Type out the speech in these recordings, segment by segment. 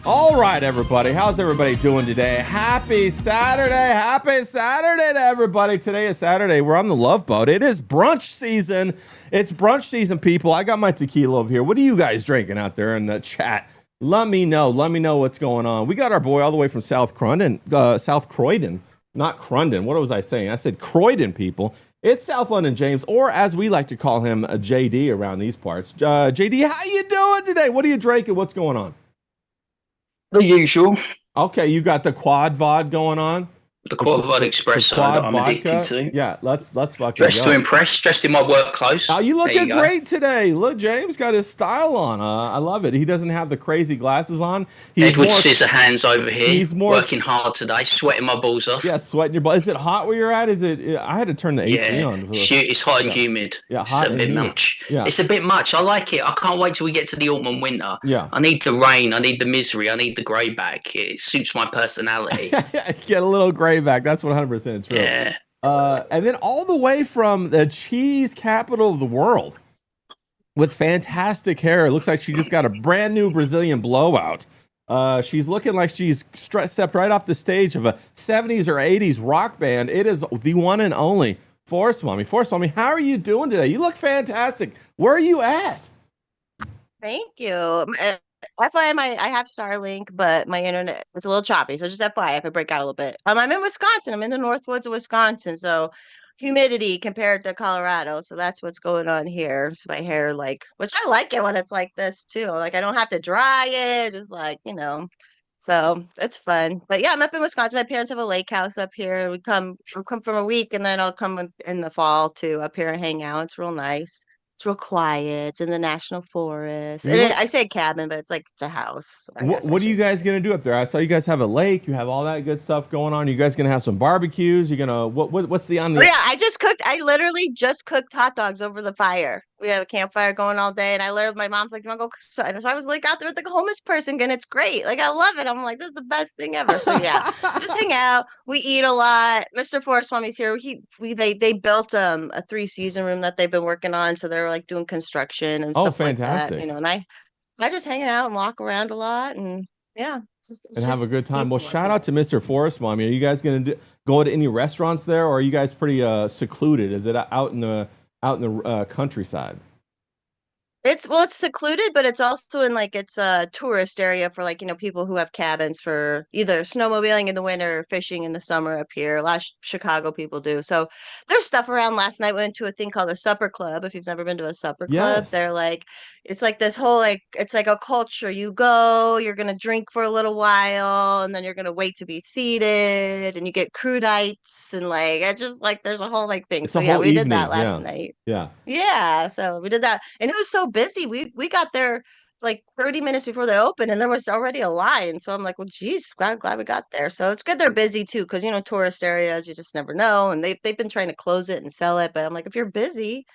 All right, everybody. How's everybody doing today? Happy Saturday. Happy Saturday to everybody. Today is Saturday. We're on the Love Boat. It is brunch season. It's brunch season, people. I got my tequila over here. What are you guys drinking out there in the chat? Let me know. Let me know what's going on. We got our boy all the way from South Croydon. South Croydon. Not Crundon. What was I saying? I said Croydon, people. It's South London James, or as we like to call him, JD around these parts. JD, how you doing today? What are you drinking? What's going on? The usual. Okay, you got the quad VOD going on. The quad VOD espresso that I'm addicted to. Yeah, let's fucking dressed to impress, dressed in my work clothes. Oh, you looking great today. Look, James got his style on. I love it. He doesn't have the crazy glasses on. Edward Scissorhands over here. He's working hard today, sweating my balls off. Yeah, sweating your balls. Is it hot where you're at? Is it? I had to turn the AC on. It's hot and humid. Yeah, hot it's a bit much. Yeah. It's a bit much. I like it. I can't wait till we get to the autumn and winter. Yeah. I need the rain. I need the misery. I need the grey back. It suits my personality. Get a little grey back. That's 100% true. Yeah. And then all the way from the cheese capital of the world with fantastic hair. It looks like she just got a brand new Brazilian blowout. She's looking like she's stepped right off the stage of a 70s or 80s rock band. It is the one and only Forest Mommy. Forest Mommy, how are you doing today? You look fantastic. Where are you at? Thank you. FYI, I have Starlink, but my internet is a little choppy. So just FYI, if I break out a little bit. I'm in Wisconsin. I'm in the North Woods of Wisconsin. So humidity compared to Colorado. So that's what's going on here. So my hair, which I like it when it's like this too. Like I don't have to dry it. Just so it's fun. But yeah, I'm up in Wisconsin. My parents have a lake house up here. We'll come from a week, and then I'll come in the fall too up here and hang out. It's real nice. It's real quiet. It's in the national forest. I say cabin, but it's a house. What are you guys gonna do up there? I saw you guys have a lake. You have all that good stuff going on. You guys gonna have some barbecues? You're gonna what's the on the? Oh, yeah, I literally just cooked hot dogs over the fire. We have a campfire going all day, and my mom's like, "You want to go?" So I was out there with the homeless person, and it's great. I love it. I'm like, this is the best thing ever. So yeah, just hang out. We eat a lot. Mr. Forest Mommy's here. They built a 3-season room that they've been working on, so they're doing construction and stuff fantastic. like that. And I just hang out and walk around a lot, and yeah. And have a good time. Well, shout out to Mr. Forest Mommy. Are you guys gonna go to any restaurants there, or are you guys pretty secluded? Is it out in the countryside? It's secluded, but it's also in it's a tourist area for people who have cabins for either snowmobiling in the winter or fishing in the summer up here. A lot of Chicago people do. So there's stuff around. Last night we went to a thing called a supper club. If you've never been to a supper club, they're it's this whole it's like a culture. You go, you're gonna drink for a little while, and then you're gonna wait to be seated, and you get crudites, and there's a whole thing. It's so yeah, we did that last night. Yeah, so we did that, and it was so busy. We got there 30 minutes before they opened, and there was already a line. So I'm like, well, geez, glad we got there. So it's good they're busy too, because tourist areas, you just never know, and they've been trying to close it and sell it. But I'm like, if you're busy,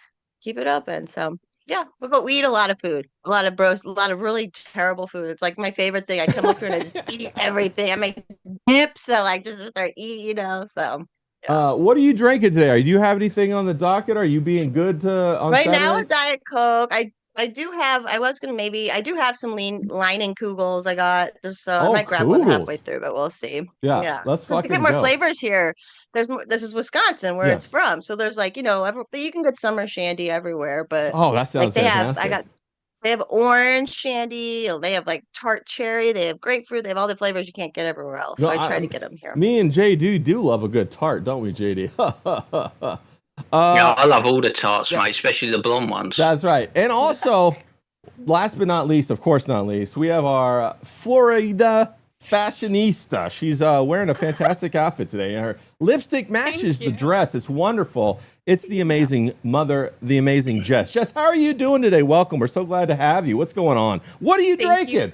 keep it open. So yeah, but we eat a lot of food, a lot of really terrible food. It's my favorite thing. I come up here and I just eat everything. I make dips. I just start eating, So. Yeah. What are you drinking today? Do you have anything on the docket? Are you being good on right Saturday? Now? A Diet Coke. I do have. I do have some Lining Kugels. I got. I might grab one halfway through, but we'll see. Yeah. Let's fucking get more flavors here. This is Wisconsin, where it's from. So there's but you can get summer shandy everywhere. But that sounds fantastic. They have orange shandy. They have tart cherry. They have grapefruit. They have all the flavors you can't get everywhere else. So I try to get them here. Me and JD do love a good tart, don't we, JD? Yeah, I love all the tarts, mate, especially the blonde ones. That's right. And also, last but not least, of course not least, we have our Florida fashionista. She's wearing a fantastic outfit today. Her lipstick matches the dress. It's wonderful. It's the amazing mother, the amazing Jess. Jess, how are you doing today? Welcome. We're so glad to have you. What's going on? What are you drinking?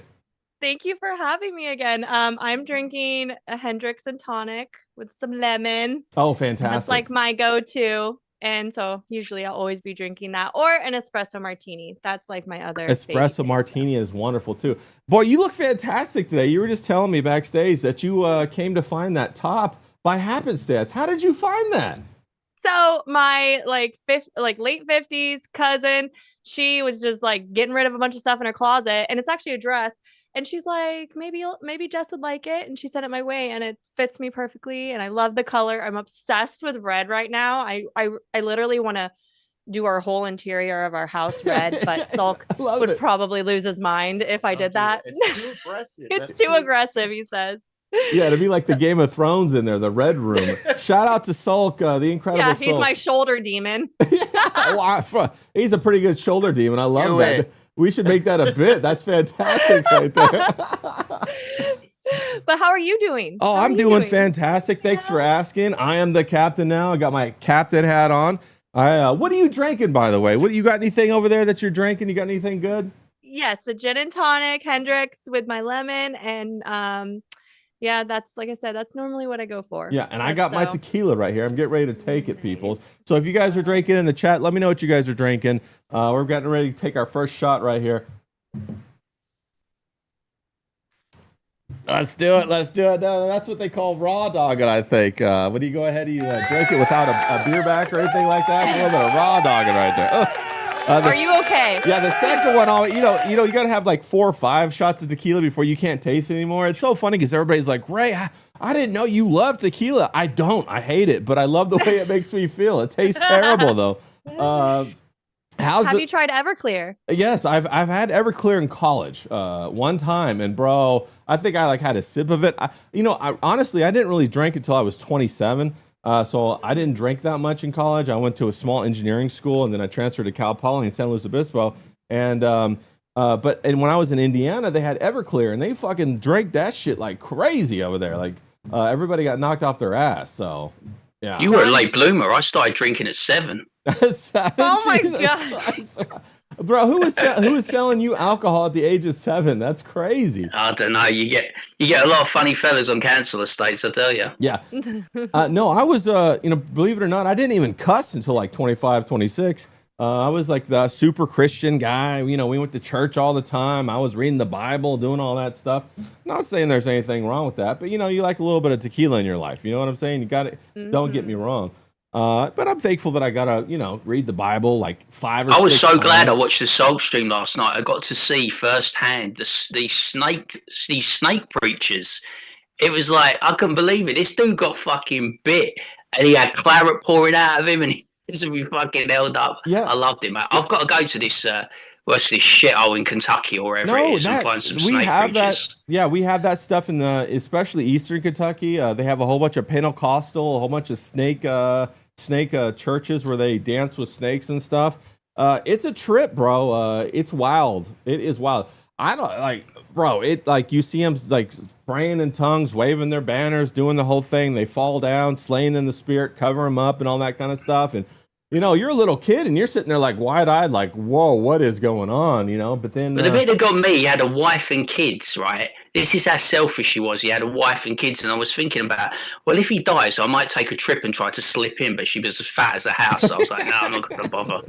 Thank you for having me again. I'm drinking a Hendrix and tonic with some lemon. Oh, fantastic. That's my go-to. And so usually I'll always be drinking that, or an espresso martini. That's my other espresso martini is wonderful too. Boy, you look fantastic today. You were just telling me backstage that you came to find that top by happenstance. How did you find that? So my late 50s cousin, she was just getting rid of a bunch of stuff in her closet, and it's actually a dress. And she's like, maybe Jess would like it. And she sent it my way, and it fits me perfectly. And I love the color. I'm obsessed with red right now. I literally want to do our whole interior of our house red, but Sulk would probably lose his mind if I did that. It's too aggressive. It's too aggressive, he says. Yeah, it'd be like the Game of Thrones in there, the red room. Shout out to Sulk, the incredible Yeah, Sulk. he's my shoulder demon. He's a pretty good shoulder demon. I love that. We should make that a bit. That's fantastic right there. But how are you doing? Oh, I'm doing fantastic. Thanks for asking. I am the captain now. I got my captain hat on. What are you drinking, by the way? What you got anything over there that you're drinking? You got anything good? Yes, the gin and tonic Hendrix with my lemon, and yeah, that's, like I said, that's normally what I go for. Yeah, and I got my tequila right here. I'm getting ready to take it, people. So if you guys are drinking in the chat, let me know what you guys are drinking. We're getting ready to take our first shot right here. Let's do it. Let's do it. No, that's what they call raw dogging, I think. When you go ahead and you drink it without a beer back or anything like that, a little bit of raw dogging right there. Are you okay? Yeah, the second one, you got to have like 4 or 5 shots of tequila before you can't taste it anymore. It's so funny because everybody's like, Ray, I didn't know you love tequila. I don't. I hate it, but I love the way it makes me feel. It tastes terrible though. Have you tried Everclear? Yes, I've had Everclear in college one time, and bro, I think I like had a sip of it. Honestly, I didn't really drink until I was 27. So I didn't drink that much in college. I went to a small engineering school, and then I transferred to Cal Poly in San Luis Obispo. And when I was in Indiana, they had Everclear, and they fucking drank that shit like crazy over there. Like everybody got knocked off their ass. So yeah, you were a late bloomer. I started drinking at 7. 7? Oh my Jesus god, Christ. Bro, who was selling you alcohol at the age of 7? That's crazy. I don't know. You get a lot of funny fellas on council estates, I tell you. Yeah. No, I was, believe it or not, I didn't even cuss until like 25, 26. I was like the super Christian guy. We went to church all the time. I was reading the Bible, doing all that stuff. Not saying there's anything wrong with that, but you like a little bit of tequila in your life. You know what I'm saying? You got it. Don't get me wrong. But I'm thankful that I got to, read the Bible like 5 or 6 I was so times. glad I watched the Sulk stream last night. I got to see firsthand these snake preachers. It was like, I couldn't believe it. This dude got fucking bit, and he had claret pouring out of him, and he was fucking held up. Yeah. I loved it, mate. I've got to go to this, what's this shithole in Kentucky or wherever it is, and find some snake preachers. We have that stuff in especially Eastern Kentucky. They have a whole bunch of Pentecostal, a whole bunch of snake churches where they dance with snakes and stuff. It's a trip, bro. It's wild. It is wild. I don't bro. It you see them like praying in tongues, waving their banners, doing the whole thing. They fall down, slain in the spirit, cover them up, and all that kind of stuff. And you're a little kid, and you're sitting there like wide-eyed, like, whoa, what is going on? But then. But the bit that got me, he had a wife and kids, right? This is how selfish he was. He had a wife and kids, and I was thinking about, well, if he dies, I might take a trip and try to slip in, but she was as fat as a house. So I was like, no, I'm not going to bother.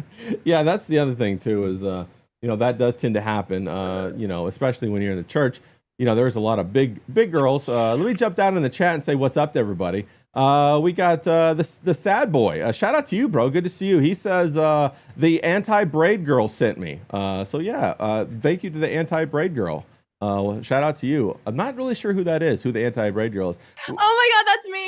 Yeah, that's the other thing too. Is that does tend to happen. Especially when you're in the church. There's a lot of big girls. Let me jump down in the chat and say what's up to everybody. We got the sad boy. Shout out to you, bro. Good to see you. He says the anti-braid girl sent me. So yeah, thank you to the anti-braid girl. Shout out to you. I'm not really sure who that is, who the anti-braid girl is. Oh my god, that's me.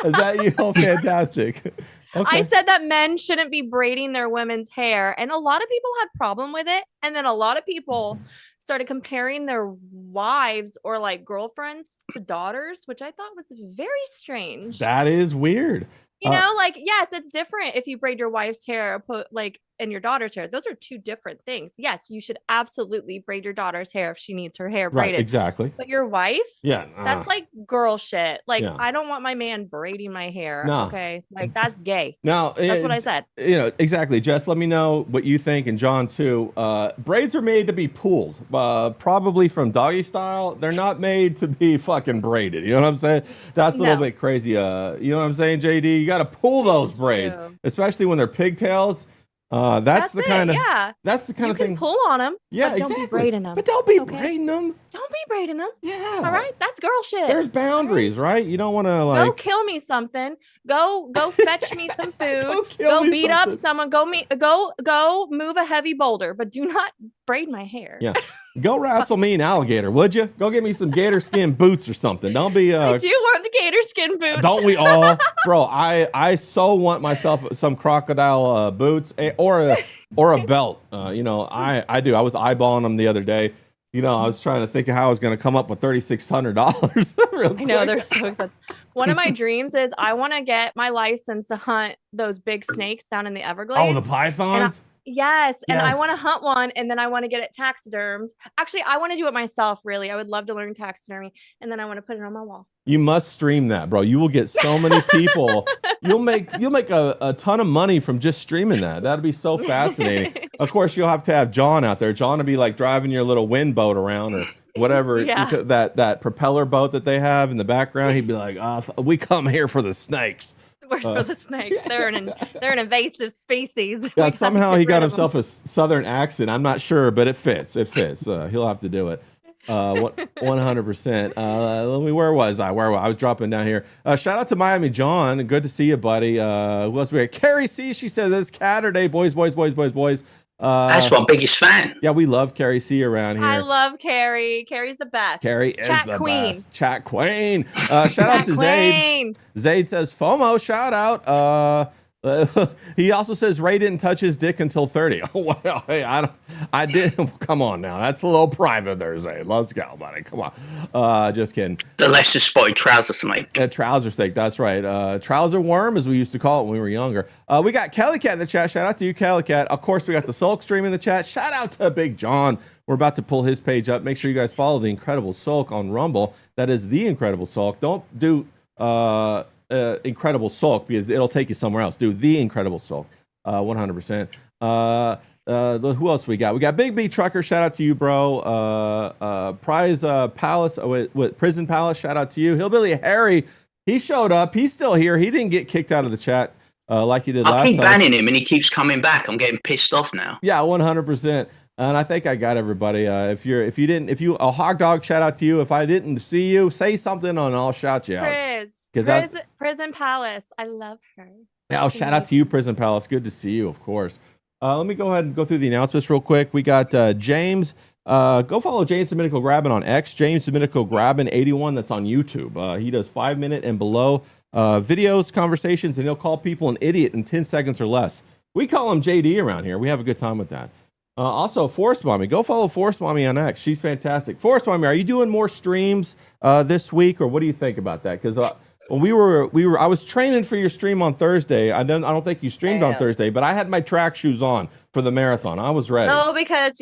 Is that you? Oh, fantastic. Okay. I said that men shouldn't be braiding their women's hair, and a lot of people had problem with it, and then a lot of people started comparing their wives or like girlfriends to daughters, which I thought was very strange. That is weird. Yes, it's different if you braid your wife's hair, and your daughter's hair. Those are two different things. Yes, you should absolutely braid your daughter's hair if she needs her hair braided. Right, exactly. But your wife? Yeah. That's like girl shit. Yeah. I don't want my man braiding my hair. No. Okay. That's gay. Now, that's what I said. Exactly. Jess, let me know what you think, and John too. Braids are made to be pulled, probably from doggy style. They're not made to be fucking braided. You know what I'm saying? That's a little bit crazy. You know what I'm saying, JD? You got to pull those braids, especially when they're pigtails. That's the kind of you thing. Can pull on them. Yeah, but exactly. Don't be braiding them. But don't be braiding them. Don't be braiding them. Yeah. All right. That's girl shit. There's boundaries, right? You don't want to go kill me something. Go fetch me some food. Go beat up someone. Go move a heavy boulder, but do not braid my hair. Yeah. Go wrestle me an alligator, would you? Go get me some gator skin boots or something. Don't be I do want the gator skin boots. Don't we all? Bro, I so want myself some crocodile boots or a belt. You know, I do. I was eyeballing them the other day. You know, I was trying to think of how I was going to come up with $3,600. I know, they're so expensive. One of my dreams is I want to get my license to hunt those big snakes down in the Everglades. Oh, the pythons? Yes, and I want to Yes. hunt one, and then I want to get it taxidermed. Actually, I want to do it myself, really. I would love to learn taxidermy, and then I want to put it on my wall. You must stream that, bro. You will get so many people. You'll make a ton of money from just streaming that. That'd be so fascinating. Of course, you'll have to have John out there. John will be like driving your little wind boat around or whatever. Yeah. That propeller boat that they have in the background. He'd be like, we come here for the snakes. We're for the snakes. They're an invasive species. Yeah, We gotta somehow get he got rid of them. himself a southern accent. I'm not sure, but it fits. It fits. He'll have to do it. 100%. Let me. Where was I? I was dropping down here. Shout out to Miami John. Good to see you, buddy. Who else we got? Carrie C. She says it's Saturday, boys. That's my biggest fan. Yeah, we love Carrie C around here. I love Carrie. Carrie's the best. Carrie is Chat the queen. best. Chat queen. Shout out to Zaid. Queen. Zaid says FOMO. Shout out. He also says Ray didn't touch his dick until 30. Oh, well, hey, I did. Come on now. That's a little private there, Zaid. Let's go, buddy. Come on. Just kidding. The lesser spotted trouser snake. Trouser snake. That's right. Trouser worm, as we used to call it when we were younger. We got Kelly Cat in the chat. Shout out to you, Kelly Cat. Of course, we got the Sulk stream in the chat. Shout out to Big John. We're about to pull his page up. Make sure you guys follow the Incredible Sulk on Rumble. That is the Incredible Sulk. Don't do Incredible Sulk because it'll take you somewhere else. Do the Incredible Sulk. 100%. Who else we got? We got Big B Trucker. Shout out to you, bro. Prize Palace with Prison Palace. Shout out to you. Hillbilly Harry. He showed up. He's still here. He didn't get kicked out of the chat like he did last I keep time. banning him and he keeps coming back. I'm getting pissed off now. Yeah, 100%. And I think I got everybody. If you a hot dog, shout out to you. If I didn't see you, say something and I'll shout you out. Prison Palace. I love her. Yeah, I'll shout out to you, Prison Palace. Good to see you, of course. Let me go ahead and go through the announcements real quick. We got James. Go follow James Domenico Grabbin on X. James Domenico Grabbin 81. That's on YouTube. He does 5-minute and below videos, conversations, and he'll call people an idiot in 10 seconds or less. We call him JD around here. We have a good time with that. Also, Forest Mommy. Go follow Forest Mommy on X. She's fantastic. Forest Mommy, are you doing more streams this week, or what do you think about that? Because when I was training for your stream on Thursday. I don't think you streamed on Thursday, but I had my track shoes on for the marathon. I was ready. No, because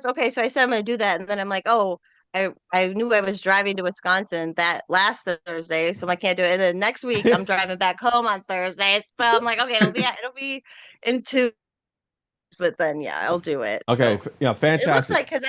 okay, so I said I'm going to do that, and then I'm like, oh, I knew I was driving to Wisconsin that last Thursday, so I can't do it. And then next week I'm driving back home on Thursday, so I'm like, okay, it'll be in 2. But then I'll do it. Okay, So yeah, it looks fantastic. like because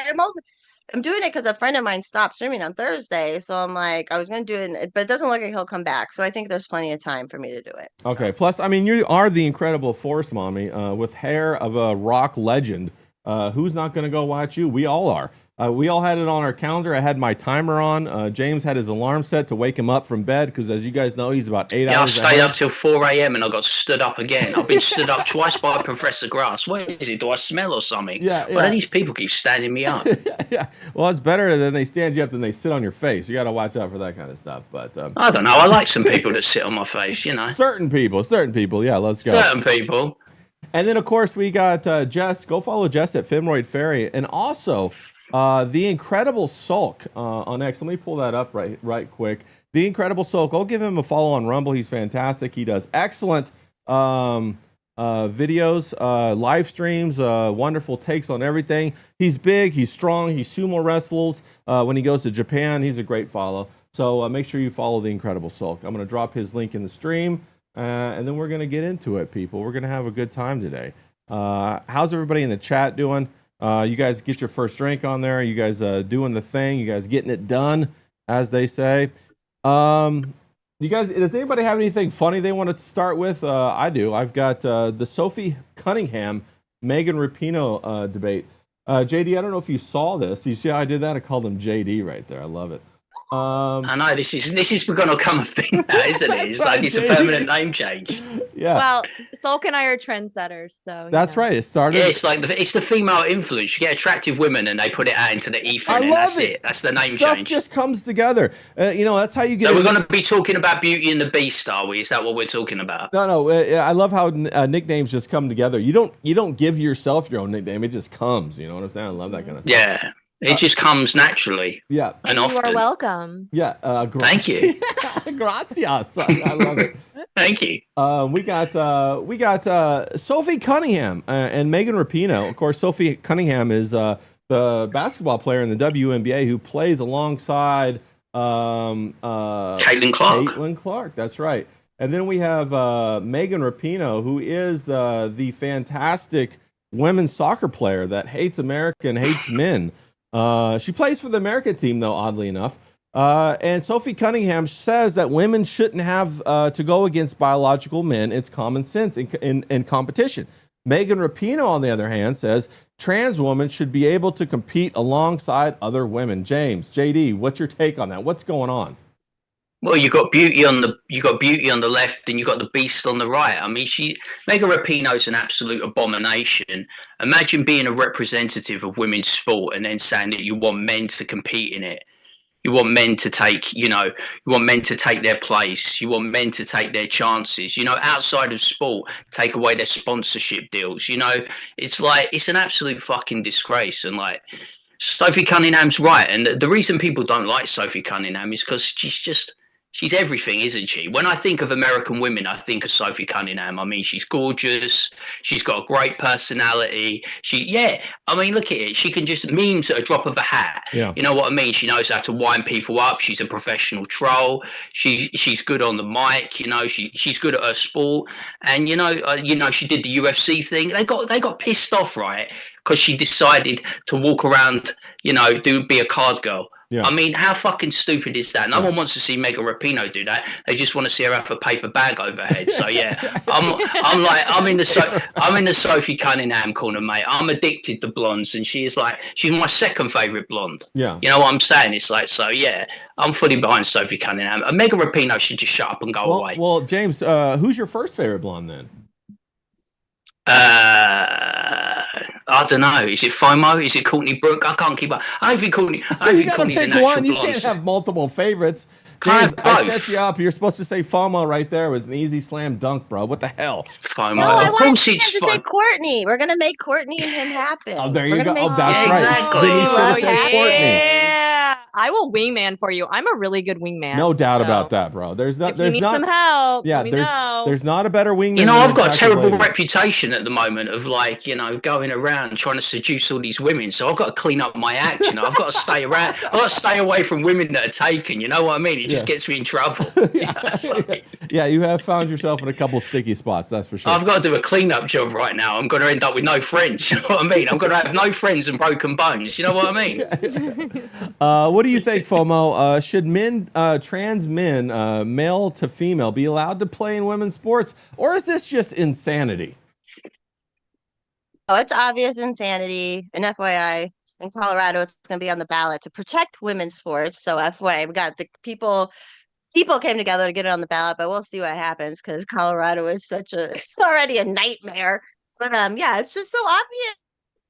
I'm doing it because a friend of mine stopped streaming on Thursday, so I'm like, I was gonna do it, but it doesn't look like he'll come back. So I think there's plenty of time for me to do it. Okay. Plus, I mean, you are the Incredible Forest Mommy with hair of a rock legend. Who's not going to go watch you? We all are. We all had it on our calendar. I had my timer on. James had his alarm set to wake him up from bed because, as you guys know, he's about 8 Yeah, I hours stayed ahead. up till 4 a.m. and I got stood up again. I've been stood up twice by Professor Grass. What is it? Do I smell or something? Yeah, Why yeah. do these people keep standing me up? Yeah. Well, it's better than they stand you up than they sit on your face. You got to watch out for that kind of stuff. But I don't know. I like some people that sit on my face, you know. certain people. Yeah, let's go. Certain people. And then, of course, we got Jess. Go follow Jess at Femroid Fairy. And also, the Incredible Sulk on X. Let me pull that up right quick. The Incredible Sulk. I'll give him a follow on Rumble. He's fantastic. He does excellent videos, live streams, wonderful takes on everything. He's big. He's strong. He sumo wrestles. When he goes to Japan, he's a great follow. So make sure you follow the Incredible Sulk. I'm going to drop his link in the stream. And then we're going to get into it, people. We're going to have a good time today. How's everybody in the chat doing? You guys get your first drink on there. You guys doing the thing. You guys getting it done, as they say. You guys, does anybody have anything funny they want to start with? I do. I've got the Sophie Cunningham, Megan Rapinoe debate. JD, I don't know if you saw this. You see how I did that? I called him JD right there. I love it. I know this is going to become a thing now, isn't it? It's like it's a permanent name change. Yeah. Well, Sulk and I are trendsetters, so That's right. It started. Yeah, it's like it's the female influence. You get attractive women, and they put it out into the ether, and that's it. That's the name Stuff change. just comes together. That's how you get. So we're going to be talking about Beauty and the Beast, are we? Is that what we're talking about? No. I love how nicknames just come together. You don't give yourself your own nickname. It just comes. You know what I'm saying? I love that kind of stuff. Yeah. It just comes naturally. Yeah. And you often. are welcome. Yeah. Thank you. Gracias. I love it. Thank you. We got Sophie Cunningham and Megan Rapinoe. Of course, Sophie Cunningham is the basketball player in the WNBA who plays alongside Caitlin Clark. Caitlin Clark. That's right. And then we have Megan Rapinoe, who is the fantastic women's soccer player that hates America and hates men. She plays for the American team, though, oddly enough. And Sophie Cunningham says that women shouldn't have to go against biological men. It's common sense in competition. Megan Rapinoe, on the other hand, says trans women should be able to compete alongside other women. James, JD, what's your take on that? What's going on? Well, you got beauty on the left, and you got the beast on the right. I mean, Megan Rapinoe's an absolute abomination. Imagine being a representative of women's sport and then saying that you want men to compete in it. You want men to take, their place. You want men to take their chances. Outside of sport, take away their sponsorship deals. It's an absolute fucking disgrace. And like, Sophie Cunningham's right. And the reason people don't like Sophie Cunningham is because she's everything, isn't she? When I think of American women, I think of Sophie Cunningham. I mean, she's gorgeous. She's got a great personality. Look at it. She can just memes at a drop of a hat. Yeah. You know what I mean? She knows how to wind people up. She's a professional troll. She's good on the mic. She's good at her sport. And she did the UFC thing. They got pissed off, right? Because she decided to walk around, be a card girl. Yeah. I mean, how fucking stupid is that? No one wants to see Megan Rapinoe do that. They just want to see her have a paper bag over her head. So yeah, I'm in the Sophie Cunningham corner, mate. I'm addicted to blondes, and she's my second favorite blonde. Yeah. You know what I'm saying? It's like, so yeah, I'm fully behind Sophie Cunningham. And Megan Rapinoe should just shut up and go away. Well, James, who's your first favorite blonde then? I don't know. Is it FOMO? Is it Courtney Brooke? I can't keep up. I don't think Courtney's a natural blonde. You can't have multiple favorites. James, I set you up. You're supposed to say FOMO right there. It was an easy slam dunk, bro. What the hell? FOMO. No, I of course want it's to say Courtney. We're gonna make Courtney and him happen. Oh, there you We're go. gonna Oh, make that's right. Exactly. Then you should have said Courtney. Yeah, I will wingman for you. I'm a really good wingman. No doubt so about that, bro. There's If you need some help, Yeah, let me know. there's not a better wingman. I've got a attractive terrible lady. reputation at the moment of going around trying to seduce all these women. So I've got to clean up my act. I've got to stay around. I've got to stay away from women that are taken. You know what I mean? It just gets me in trouble. Yeah, you have found yourself in a couple sticky spots. That's for sure. I've got to do a cleanup job right now. I'm going to end up with no friends. You know what I mean? I'm going to have no friends and broken bones. You know what I mean? What do you think, FOMO? Should trans men, male to female, be allowed to play in women's sports, or is this just insanity? Oh, it's obvious insanity. And FYI, in Colorado, it's going to be on the ballot to protect women's sports. So FYI, we got the people came together to get it on the ballot, but we'll see what happens because Colorado is it's already a nightmare. But yeah, it's just so obvious.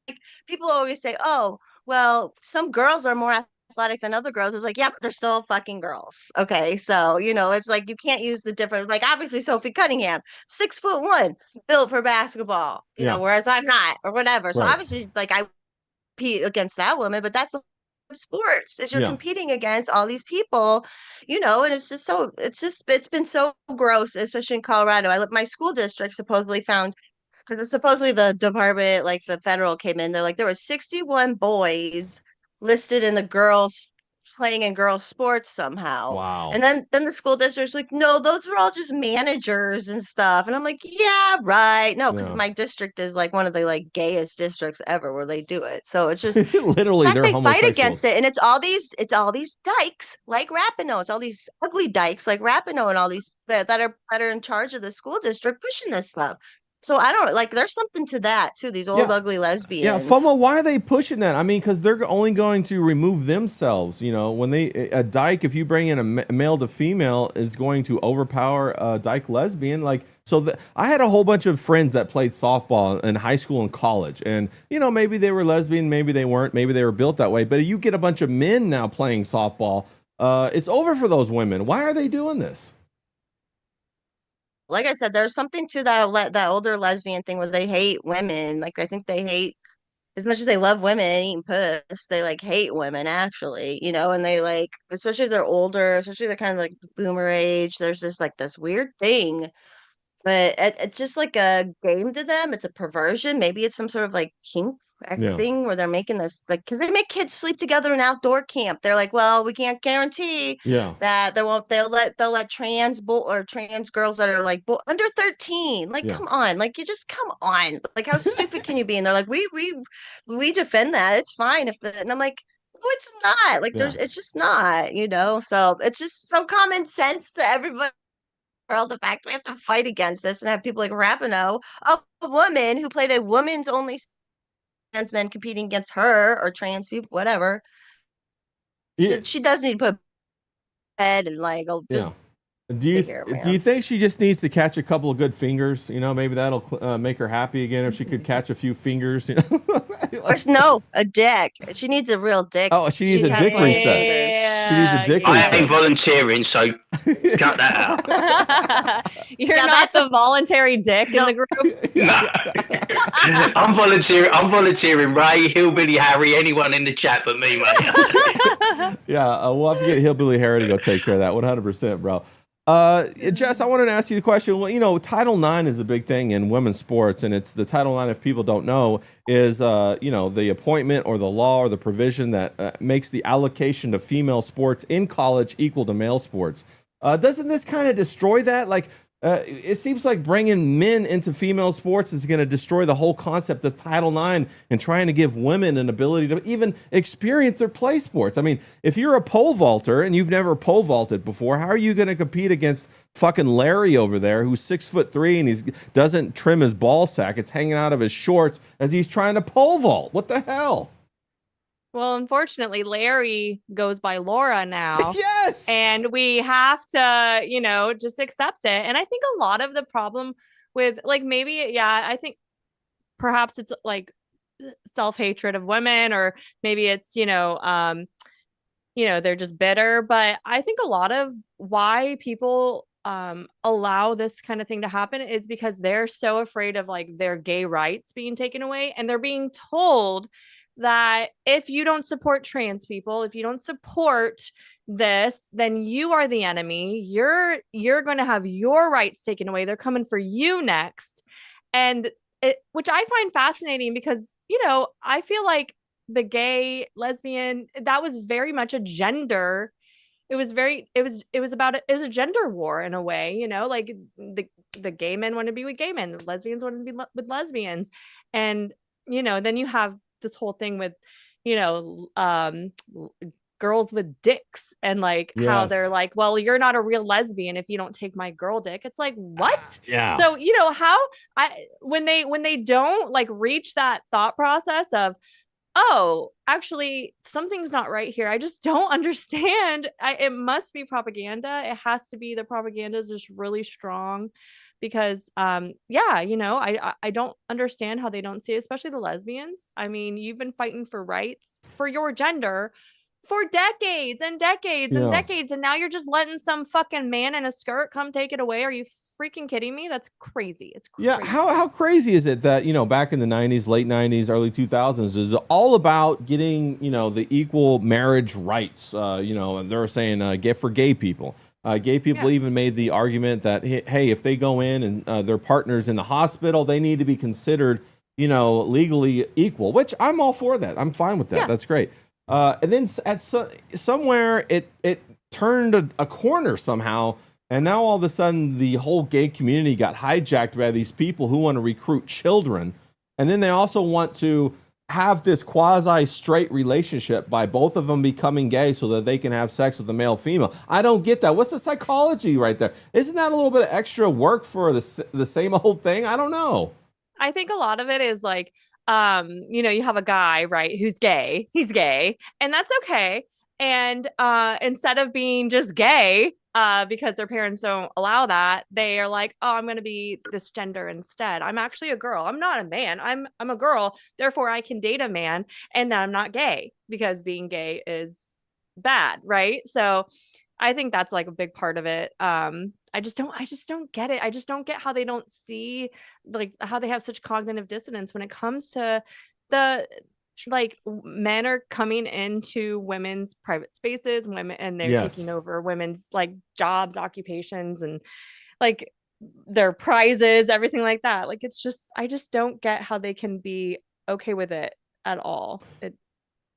Like, people always say, "Oh, well, some girls are more athletic than other girls." It's like, yeah, but they're still fucking girls. Okay, so it's like you can't use the difference. Like obviously, Sophie Cunningham, 6'1", built for basketball. You know, whereas I'm not, or whatever. So obviously, like I compete against that woman, but that's sports is you're competing against all these people, and it's been so gross, especially in Colorado. My school district supposedly found, because supposedly the department, like the federal came in, they're like there were 61 boys listed in the girls playing in girls sports somehow. Wow. And then the school district's like, no, those are all just managers and stuff. And I'm like, yeah, right. No, because my district is like one of the like gayest districts ever where they do it. So it's just literally they're they homosexual. fight against it. And it's all these dykes like Rapinoe. It's all these ugly dykes like Rapinoe and all these that are in charge of the school district pushing this stuff. So I don't like. There's something to that too. These old ugly lesbians. Yeah, FOMO. Why are they pushing that? I mean, because they're only going to remove themselves. You know, when a dyke, if you bring in a male to female, is going to overpower a dyke lesbian. Like, so I had a whole bunch of friends that played softball in high school and college, and you know, maybe they were lesbian, maybe they weren't, maybe they were built that way. But you get a bunch of men now playing softball. It's over for those women. Why are they doing this? Like I said, there's something to that older lesbian thing where they hate women. Like I think they hate as much as they love women eating puss, they like hate women actually, you know, and they like, especially if they're older, especially they're kind of like boomer age. There's just like this weird thing, but it's just like a game to them. It's a perversion. Maybe it's some sort of like kink Yeah, thing where they're making this like because they make kids sleep together in outdoor camp. They're like, well, we can't guarantee yeah, that they won't. They'll let trans girls that are like under 13. Like, yeah, come on, like you just come on. Like, how stupid can you be? And they're like, we defend that. It's fine if the and I'm like. No, it's not. Like, yeah. it's just not, you know. So it's just so common sense to everybody world, the fact we have to fight against this and have people like Rapinoe, a woman who played a woman's only trans men competing against her or trans people, whatever. Yeah, She does need to put head and like, I'll yeah. just take care of Do you man. think she just needs to catch a couple of good fingers? You know, maybe that'll make her happy again if she could catch a few fingers. You know, Or no, a dick. She needs a real dick. oh, she needs a has dick plenty of reset. fingers. She needs a dick I reset. ain't volunteering, so cut that out. You're Yeah, not that's the voluntary dick in the group. No. I'm volunteering Ray, Hillbilly Harry, anyone in the chat but me, mate. Yeah, we'll have to get Hillbilly Harry to go take care of that 100%, bro. Jess, I wanted to ask you the question. Well, you know, Title IX is a big thing in women's sports, and it's the Title IX, if people don't know, is, you know, the appointment or the law or the provision that makes the allocation of female sports in college equal to male sports. Doesn't this kind of destroy that? Like, it seems like bringing men into female sports is going to destroy the whole concept of Title IX and trying to give women an ability to even experience their play sports. I mean, if you're a pole vaulter and you've never pole vaulted before, how are you going to compete against fucking Larry over there who's 6'3" and he doesn't trim his ball sack? It's hanging out of his shorts as he's trying to pole vault. What the hell? Well, unfortunately, Larry goes by Laura now. Yes. And we have to, you know, just accept it. And I think a lot of the problem with like maybe, yeah, I think perhaps it's like self-hatred of women, or maybe it's, you know, they're just bitter. But I think a lot of why people allow this kind of thing to happen is because they're so afraid of like their gay rights being taken away, and they're being told that if you don't support trans people, if you don't support this, then you are the enemy. You're going to have your rights taken away. They're coming for you next. And which I find fascinating because, you know, I feel like the gay, lesbian, that was very much a gender. It was a gender war in a way, you know, like the gay men want to be with gay men, the lesbians want to be with lesbians. And, you know, then you have this whole thing with, you know, girls with dicks and like how they're like, well, you're not a real lesbian if you don't take my girl dick. It's like, what? Yeah. So, you know, when they don't like reach that thought process of, oh, actually something's not right here. I just don't understand. It must be propaganda. It has to be the propaganda is just really strong. Because yeah, you know, I don't understand how they don't see it, especially the lesbians. I mean, you've been fighting for rights for your gender for decades and decades and decades, and now you're just letting some fucking man in a skirt come take it away. Are you freaking kidding me? That's crazy. It's crazy. Yeah, how crazy is it that, you know, back in the 90s, late 90s, early 2000s is all about getting, you know, the equal marriage rights, you know, and they're saying get for gay people. Gay people even made the argument that, hey, if they go in and their partner's in the hospital, they need to be considered, you know, legally equal, which I'm all for that. I'm fine with that. That's great. And then somewhere it turned a corner somehow. And now all of a sudden the whole gay community got hijacked by these people who want to recruit children. And then they also want to have this quasi straight relationship by both of them becoming gay so that they can have sex with the male female. I don't get that. What's the psychology right there? Isn't that a little bit of extra work for the same old thing? I don't know. I think a lot of it is like, you have a guy, right, who's gay. He's gay, and that's okay. And instead of being just gay, because their parents don't allow that, they are like, oh, I'm going to be this gender instead. I'm actually a girl. I'm not a man. I'm a girl. Therefore, I can date a man, and I'm not gay because being gay is bad, right? So I think that's like a big part of it. I just don't get it. I just don't get how they don't see, like, how they have such cognitive dissonance when it comes to the, like, men are coming into women's private spaces, women, and they're taking over women's like jobs, occupations, and like their prizes, everything like that. Like, it's just, I just don't get how they can be okay with it at all.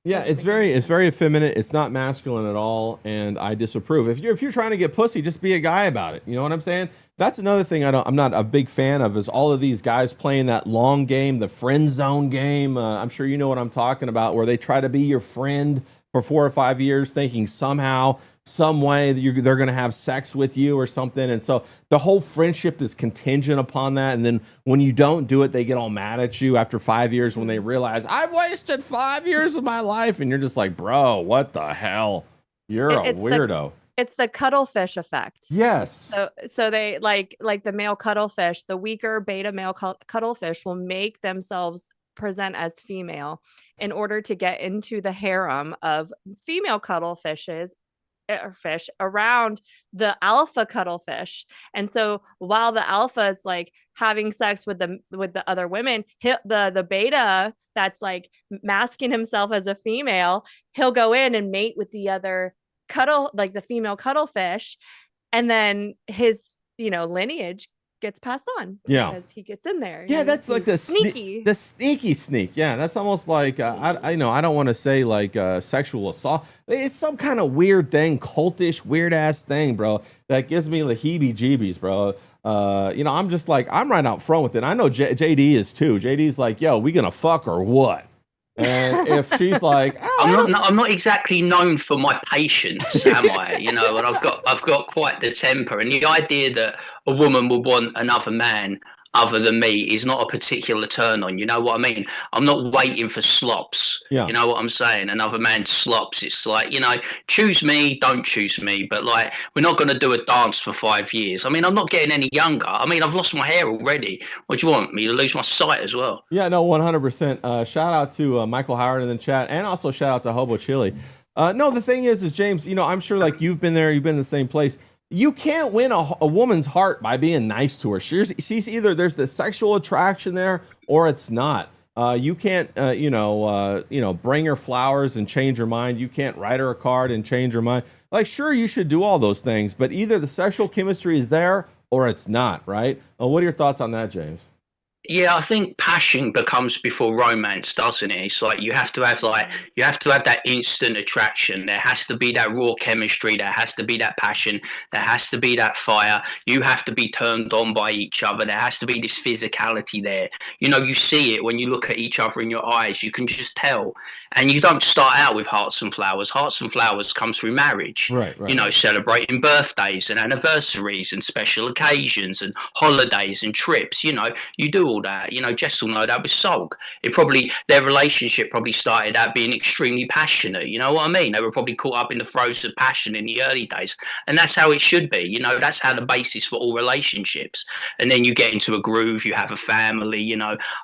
It's very effeminate. It's not masculine at all, and I disapprove. If you're trying to get pussy, just be a guy about it. You know what I'm saying? That's another thing I'm not a big fan of, is all of these guys playing that long game, the friend zone game. I'm sure you know what I'm talking about, where they try to be your friend for 4 or 5 years, thinking somehow, some way they're going to have sex with you or something. And so the whole friendship is contingent upon that. And then when you don't do it, they get all mad at you after 5 years when they realize, I've wasted 5 years of my life. And you're just like, bro, what the hell? You're a weirdo. It's the cuttlefish effect. Yes. So they like the male cuttlefish, the weaker beta male cuttlefish will make themselves present as female in order to get into the harem of female cuttlefishes or fish around the alpha cuttlefish. And so while the alpha is like having sex with the other women, the beta that's like masking himself as a female, he'll go in and mate with the other like the female cuttlefish, and then his lineage gets passed on because he gets in there. Yeah, that's like the sneaky sneak. Yeah, that's almost like I don't want to say like sexual assault. It's some kind of weird thing, cultish, weird ass thing, bro. That gives me the heebie-jeebies, bro. I'm just like, I'm right out front with it. I know JD is too. JD's like, yo, we gonna fuck or what? And if she's like, I'm not exactly known for my patience, am I? And I've got quite the temper. And the idea that a woman would want another man other than me is not a particular turn on. You know what I mean? I'm not waiting for slops. Yeah. You know what I'm saying? Another man slops. It's like, choose me, don't choose me. But like, we're not going to do a dance for 5 years. I mean, I'm not getting any younger. I mean, I've lost my hair already. What do you want? Me to lose my sight as well? Yeah, no, 100%. Shout out to Michael Howard in the chat, and also shout out to Hobo Chili. No, the thing is James, I'm sure like you've been there, you've been in the same place. You can't win a woman's heart by being nice to her. She's either there's the sexual attraction there or it's not. You can't, bring her flowers and change her mind. You can't write her a card and change her mind. Like, sure, you should do all those things, but either the sexual chemistry is there or it's not, right? What are your thoughts on that, James? Yeah, I think passion becomes before romance, doesn't it? It's like you have to have that instant attraction. There has to be that raw chemistry. There has to be that passion. There has to be that fire. You have to be turned on by each other. There has to be this physicality there. You see it when you look at each other in your eyes. You can just tell. And you don't start out with hearts and flowers. Hearts and flowers comes through marriage. Right. Celebrating birthdays and anniversaries and special occasions and holidays and trips. You do all that. Jess will know that with Sulk. Their relationship probably started out being extremely passionate. You know what I mean? They were probably caught up in the throes of passion in the early days. And that's how it should be. That's how the basis for all relationships. And then you get into a groove, you have a family,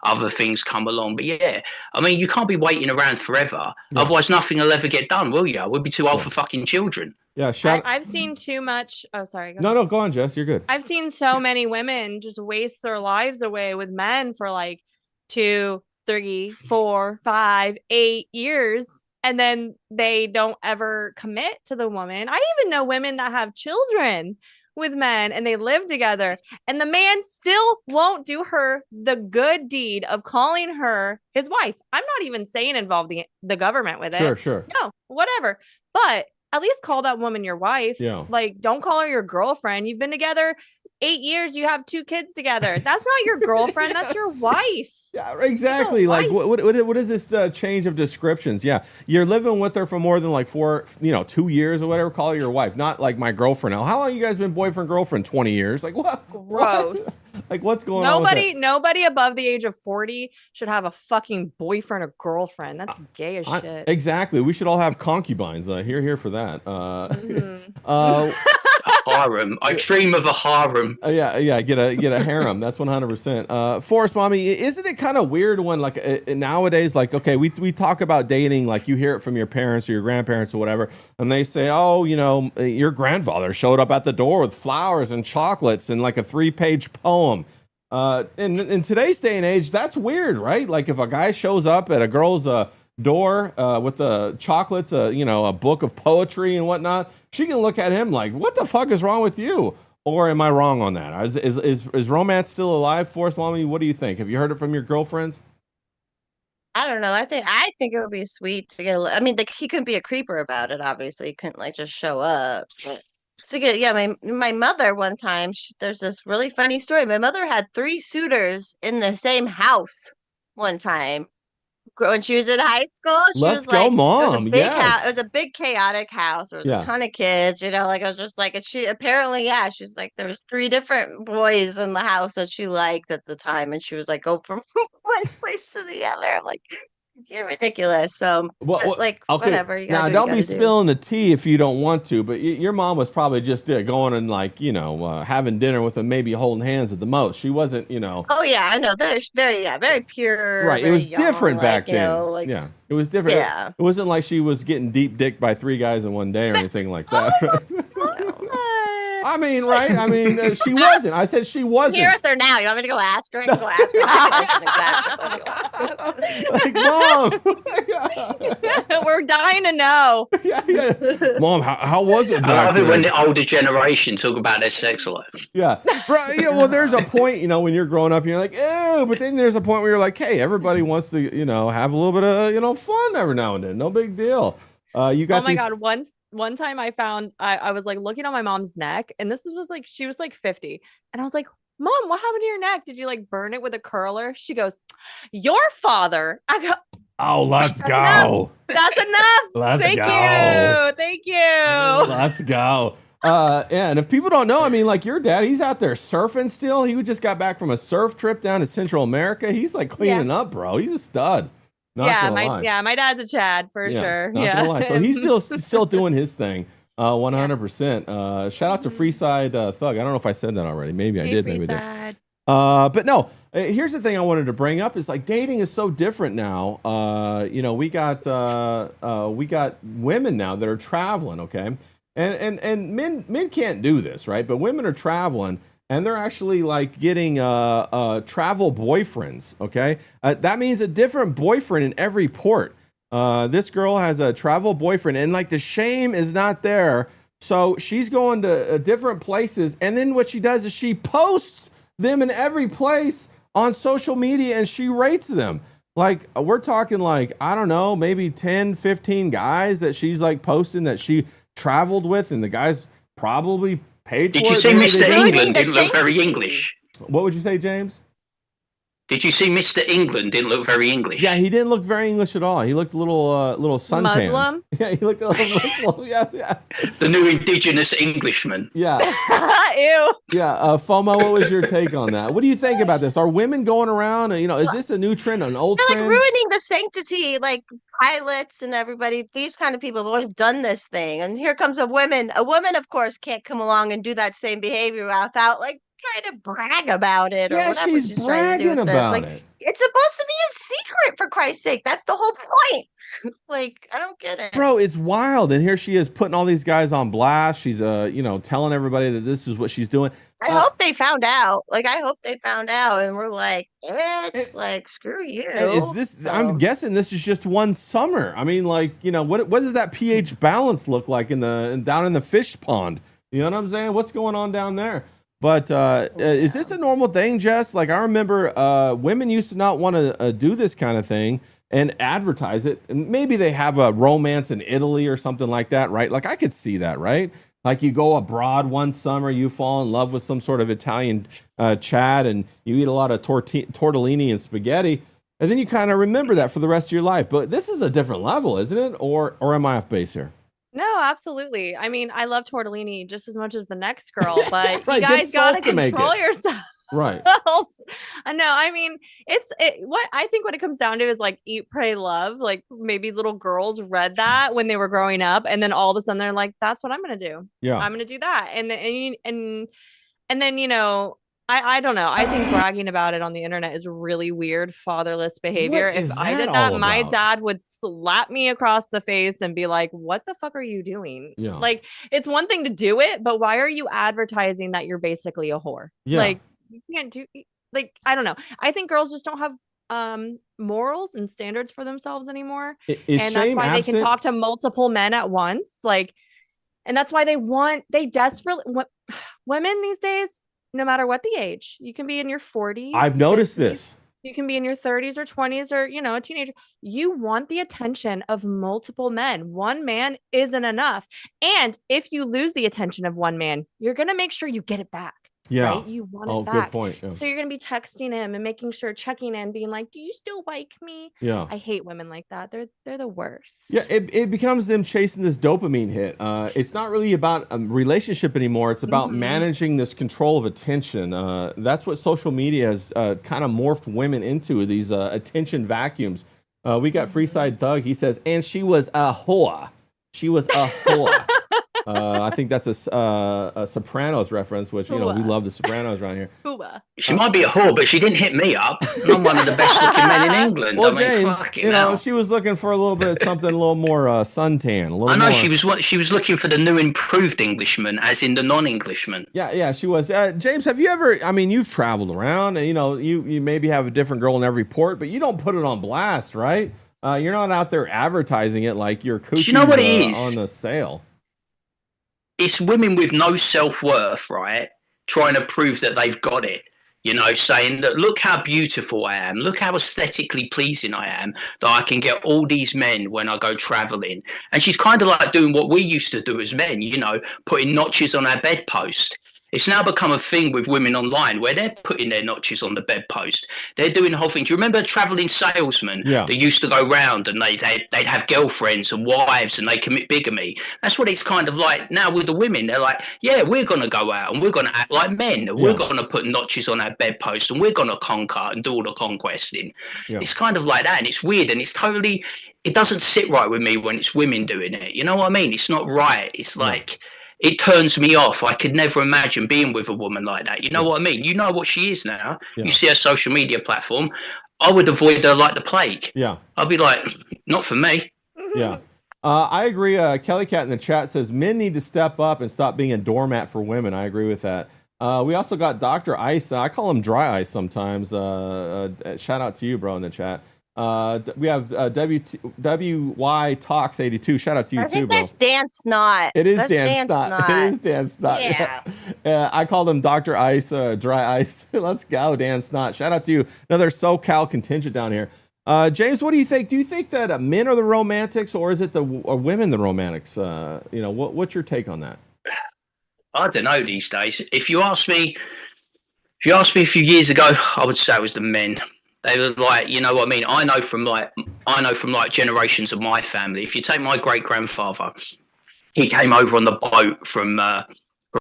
other things come along. But yeah, I mean, you can't be waiting around forever. Yeah. Otherwise, nothing will ever get done, will you? We'll be too old for fucking children. Yeah, I've seen too much. Oh, sorry. No, go on, Jess. You're good. I've seen so many women just waste their lives away with men for like 2, 3, 4, 5, 8 years. And then they don't ever commit to the woman. I even know women that have children with men and they live together and the man still won't do her the good deed of calling her his wife. I'm not even saying involve the government with it. Sure. No, whatever. But at least call that woman your wife. Yeah. Like, don't call her your girlfriend. You've been together 8 years you have 2 kids together. That's not your girlfriend. That's your wife. Yeah, exactly. Like, what is this change of descriptions? Yeah, you're living with her for more than like 2 years or whatever. Call her your wife, not like my girlfriend. Now, how long you guys been boyfriend girlfriend? 20 years? Like what? Gross. Like what's going on? Nobody above the age of 40 should have a fucking boyfriend or girlfriend. That's gay as shit. Exactly. We should all have concubines. Here for that. Harem. I dream of a harem. Yeah. Get a harem. That's 100%. Forrest, mommy, isn't it kind of weird when like nowadays, like, okay, we talk about dating, like you hear it from your parents or your grandparents or whatever, and they say, oh, your grandfather showed up at the door with flowers and chocolates and like a 3-page poem. In today's day and age, that's weird, right? Like if a guy shows up at a girl's door with the chocolates, a book of poetry and whatnot, she can look at him like, what the fuck is wrong with you? Or am I wrong on that? Is romance still alive, Forrest, mommy? What do you think? Have you heard it from your girlfriends? I don't know. I think it would be sweet to get. I mean, like he couldn't be a creeper about it. Obviously, he couldn't like just show up. But to get, yeah, my mother one time. There's this really funny story. My mother had 3 suitors in the same house one time. When she was in high school, Let's go, Mom. It was a big chaotic house. There was a ton of kids, like it was just like, and she apparently, she's like, there was 3 different boys in the house that she liked at the time. And she was like, go from one place to the other. I'm like, you're ridiculous. So okay. Whatever. Now, don't be spilling the tea if you don't want to, but your mom was probably just going and like, having dinner with them, maybe holding hands at the most. She wasn't, Oh yeah, I know. There's very pure. Right. It was different back then. Yeah. It was different. Yeah. It wasn't like she was getting deep dicked by 3 guys in one day or anything like that. I mean, right? I mean, she wasn't. I said she wasn't. Here with her now. You want me to go ask her? I can go ask her. Like, Mom. We're dying to know. Yeah. Mom, how was it back I love it then? when the older generation talk about their sex life. Yeah. Right. Yeah. Well, there's a point, when you're growing up, you're like, ew. But then there's a point where you're like, hey, everybody wants to, have a little bit of, fun every now and then. No big deal. You got. Oh my God! One time I found I was like looking on my mom's neck, and was like she was like 50, and I was like, Mom, what happened to your neck? Did you like burn it with a curler? She goes, your father. I go, oh, let's go. Enough. That's enough. Thank you. Let's go. And if people don't know, I mean, like your dad, he's out there surfing still. He just got back from a surf trip down to Central America. He's like cleaning up, bro. He's a stud. My dad's a Chad for sure. Not gonna lie. So he's still doing his thing. 100%. Shout out to Freeside Thug. I don't know if I said that already. Maybe I did. Maybe I did. But no. Here's the thing I wanted to bring up is like dating is so different now. We got women now that are traveling. Okay, and men can't do this, right? But women are traveling. And they're actually like getting travel boyfriends, okay? That means a different boyfriend in every port. This girl has a travel boyfriend, and like the shame is not there. So she's going to different places, and then what she does is she posts them in every place on social media, and she rates them. Like we're talking like, I don't know, maybe 10, 15 guys that she's like posting that she traveled with, and the guys probably paid for it. Did you see Mr. England didn't look very English? What would you say, James? Did you see Mr. England didn't look very English? Yeah, he didn't look very English at all. He looked a little suntan. Muslim? Yeah, he looked a little Muslim. Yeah. The new indigenous Englishman. Yeah. Ew. Yeah. FOMO, what was your take on that? What do you think about this? Are women going around? Is this a new trend, an old They're trend? like ruining the sanctity, like pilots and everybody. These kind of people have always done this thing, and here comes a woman. A woman, of course, can't come along and do that same behavior without like trying to brag about it or whatever she's bragging about it. It's supposed to be a secret, for Christ's sake. That's the whole point. Like, I don't get it. Bro, it's wild. And here she is putting all these guys on blast. She's telling everybody that this is what she's doing. I hope they found out. Like, I hope they found out and we're like, like, screw you. Is this I'm guessing this is just one summer. I mean, like, what does that pH balance look like down in the fish pond? You know what I'm saying? What's going on down there? But is this a normal thing, Jess? Like, I remember women used to not want to do this kind of thing and advertise it. And maybe they have a romance in Italy or something like that, right? Like, I could see that, right? Like you go abroad one summer, you fall in love with some sort of Italian Chad, and you eat a lot of tortellini and spaghetti, and then you kind of remember that for the rest of your life. But this is a different level, isn't it? Or am I off base here? No, absolutely. I mean, I love tortellini just as much as the next girl, but Right, you get guys got to Sulk to make control it. yourself. Right. I know. I mean, what I think what it comes down to is like eat, pray, love. Like maybe little girls read that when they were growing up, and then all of a sudden they're like, "That's what I'm gonna do. Yeah. I'm gonna do that." And then I don't know. I think bragging about it on the internet is really weird, fatherless behavior. What is If I that did that, all my about? dad would slap me across the face and be like, "What the fuck are you doing?" Yeah. Like, it's one thing to do it, but why are you advertising that you're basically a whore? Yeah. Like, you can't do, like, I don't know. I think girls just don't have morals and standards for themselves anymore. Is And that's shame why they absent? can talk to multiple men at once. Like, and that's why they desperately women these days, no matter what the age, you can be in your 40s. I've noticed 50s, this. you can be in your 30s or 20s or, a teenager. You want the attention of multiple men. One man isn't enough. And if you lose the attention of one man, you're going to make sure you get it back. Yeah. Right? You want Oh, it good back. point. Yeah. So you're going to be texting him and making sure, checking in, being like, "Do you still like me?" Yeah. I hate women like that. They're the worst. Yeah, it becomes them chasing this dopamine hit. It's not really about a relationship anymore. It's about managing this control of attention. That's what social media has kind of morphed women into, these attention vacuums. We got Freeside Thug. He says, and she was a whore. She was a whore. I think that's a Sopranos reference, which, we love the Sopranos around here. She might be a whore, but she didn't hit me up. And I'm one of the best looking men in England. Well, I mean, James, fucking hell. she was looking for a little bit something a little more suntan. I know she was looking for the new improved Englishman, as in the non-Englishman. Yeah, she was. James, have you ever? I mean, you've traveled around, and you maybe have a different girl in every port, but you don't put it on blast, right? You're not out there advertising it like you're cookies You know what it is? on the sale. It's women with no self-worth, right? Trying to prove that they've got it. Saying that, look how beautiful I am. Look how aesthetically pleasing I am, that I can get all these men when I go traveling. And she's kind of like doing what we used to do as men, putting notches on our bedpost. It's now become a thing with women online where they're putting their notches on the bedpost. They're doing the whole thing. Do you remember traveling salesmen that used to go round and they'd have girlfriends and wives and they commit bigamy? That's what it's kind of like now with the women. They're like, yeah, we're going to go out and we're going to act like men. We're going to put notches on our bedpost and we're going to conquer and do all the conquesting. Yeah. It's kind of like that, and it's weird, and it doesn't sit right with me when it's women doing it. You know what I mean? It's not right. It's like... It turns me off. I could never imagine being with a woman like that. You know what I mean? You know what she is now. Yeah. You see her social media platform. I would avoid her like the plague. Yeah. I'd be like, not for me. Yeah. I agree. Kelly Cat in the chat says men need to step up and stop being a doormat for women. I agree with that. We also got Dr. Ice. I call him Dry Ice sometimes. Shout out to you, bro, in the chat. We have WY Talks 82. Shout out to you too, bro. That's Dan Snot. It is Dan Snot. It is Dan Snot. Yeah. I called him Dr. Ice, Dry Ice. Let's go, Dan Snot. Shout out to you. Another SoCal contingent down here. James, what do you think? Do you think that men are the romantics, or is it the women the romantics? What's your take on that? I don't know these days. If you asked me a few years ago, I would say it was the men. They were like, you know what I mean? I know from generations of my family. If you take my great grandfather, he came over on the boat from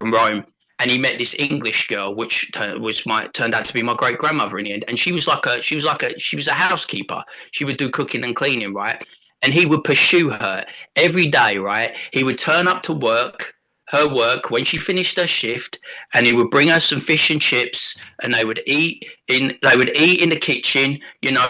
Rome, and he met this English girl, which turned out to be my great grandmother in the end. And she was a housekeeper. She would do cooking and cleaning, right? And he would pursue her every day, right? He would turn up to her work when she finished her shift, and he would bring her some fish and chips, and they would eat in the kitchen,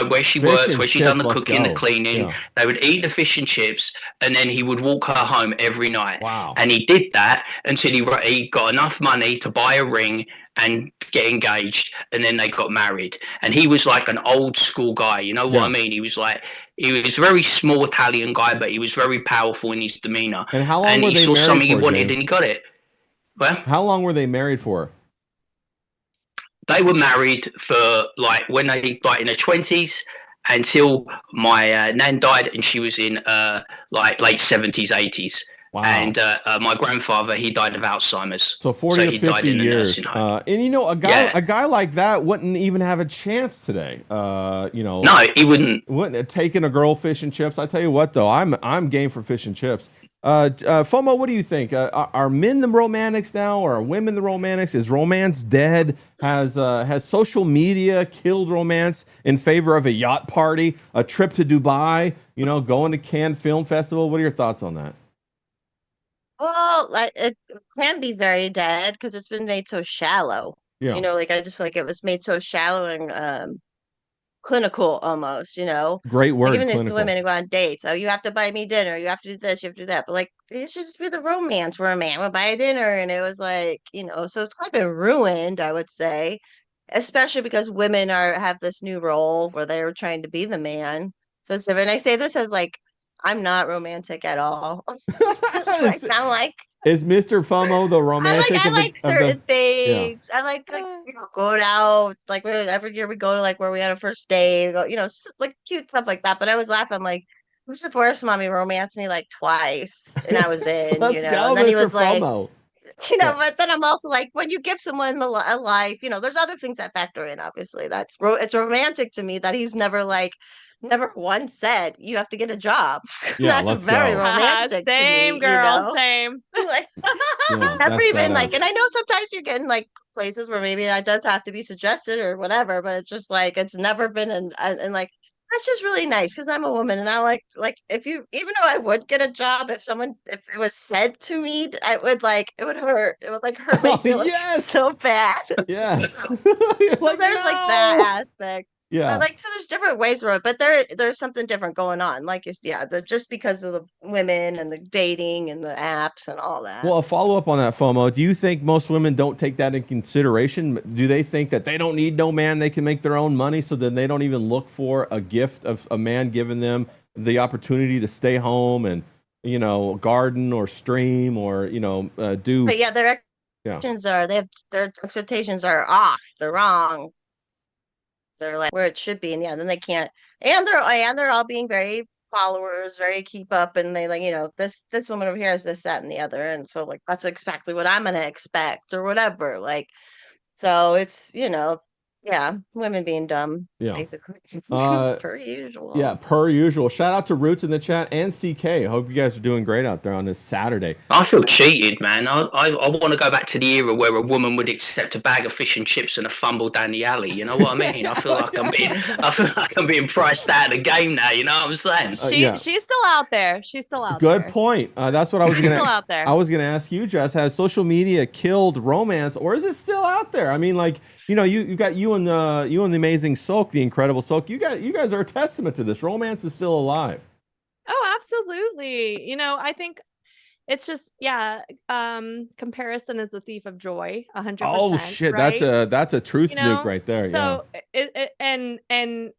where she worked, where she done the cooking, the cleaning. Yeah. They would eat the fish and chips, and then he would walk her home every night. Wow. And he did that until he got enough money to buy a ring and get engaged, and then they got married. And he was like an old school guy, you know what I mean? He was a very small Italian guy, but he was very powerful in his demeanor. And how long were they married for, he saw something he wanted, James? And he got it. Well, how long were they married for? They were married for when they in their 20s until my nan died, and she was in late 70s, 80s. Wow. And my grandfather, he died of Alzheimer's. So 40 he to 50 died in a years. nursing home. And you know, Yeah. a guy like that wouldn't even have a chance today. You know, No, he wouldn't. wouldn't have taken a girl fish and chips. I tell you what, though, I'm game for fish and chips. FOMO, what do you think? Are men the romantics now, or are women the romantics? Is romance dead? Has social media killed romance in favor of a yacht party, a trip to Dubai, you know, going to Cannes Film Festival? What are your thoughts on that? Well, like it can be very dead because it's been made so shallow. Yeah, You know, like I just feel like it was made so shallow and clinical almost, you know. great Like word, even this to clinical. women who go on dates. Oh, you have to buy me dinner, you have to do this, you have to do that. But like it should just be the romance where a man would buy a dinner and it was like, you know, so it's kind of been ruined, I would say. Especially because women have this new role where they're trying to be the man. So when I say this as like I'm not romantic at all. Like is, I'm like is Mr. FOMO the romantic I of like of the? certain Yeah. things. I like you know, going out like every year we go to like where we had a first date, we go, you know, like cute stuff like that. But I always laugh. I'm like, who's the first mommy romanced me like twice, and I was in, you Let's know. go, And then he Mr. was like, FOMO. you know, Yeah. but then I'm also like, when you give someone a life, you know, there's other things that factor in. Obviously, it's romantic to me that he's never once said you have to get a job. Yeah, That's let's very go. romantic to me, Same, you girl, know. same. Like, Yeah, never that's even like, badass. and I know sometimes you're getting like places where maybe that does have to be suggested or whatever, but it's just like it's never been and like that's just really nice because I'm a woman and I like if you even though I would get a job if it was said to me, I would like it would hurt. It would like hurt my Oh, feelings yes. so bad. Yes. So You're like, there's like no. that aspect. Yeah. But like so there's different ways for it, but there's something different going on. Like it's yeah, just because of the women and the dating and the apps and all that. Well, a follow up on that, FOMO. Do you think most women don't take that in consideration? Do they think that they don't need no man, they can make their own money, so then they don't even look for a gift of a man giving them the opportunity to stay home and, you know, garden or stream or, you know, do. But yeah, their Yeah. expectations are their expectations are off. They're wrong. They're like where it should be, and yeah, then they can't. And they're all being very followers, very keep up, and they like you know this woman over here is this, that, and the other, and so like that's exactly what I'm gonna expect or whatever. Like so, it's you know, yeah, women being dumb Yeah. basically Uh, per usual. Yeah, per usual. Shout out to Roots in the chat and CK. Hope you guys are doing great out there on this Saturday. I feel cheated, man. I want to go back to the era where a woman would accept a bag of fish and chips and a fumble down the alley. You know what I mean? I feel like I'm being priced out of the game now. You know what I'm saying? Yeah. She's still out there. She's still out Good there. point. That's what I was She's gonna. still out there. I was gonna ask you, Jess. Has social media killed romance, or is it still out there? I mean, like you know, you've got you and the amazing Sulk, the incredible Sulk. You guys are a testament to this. Romance is still alive. Oh, absolutely. You know, I think it's just comparison is the thief of joy, 100%. Oh shit, right? that's a truth You know, nuke right there. so and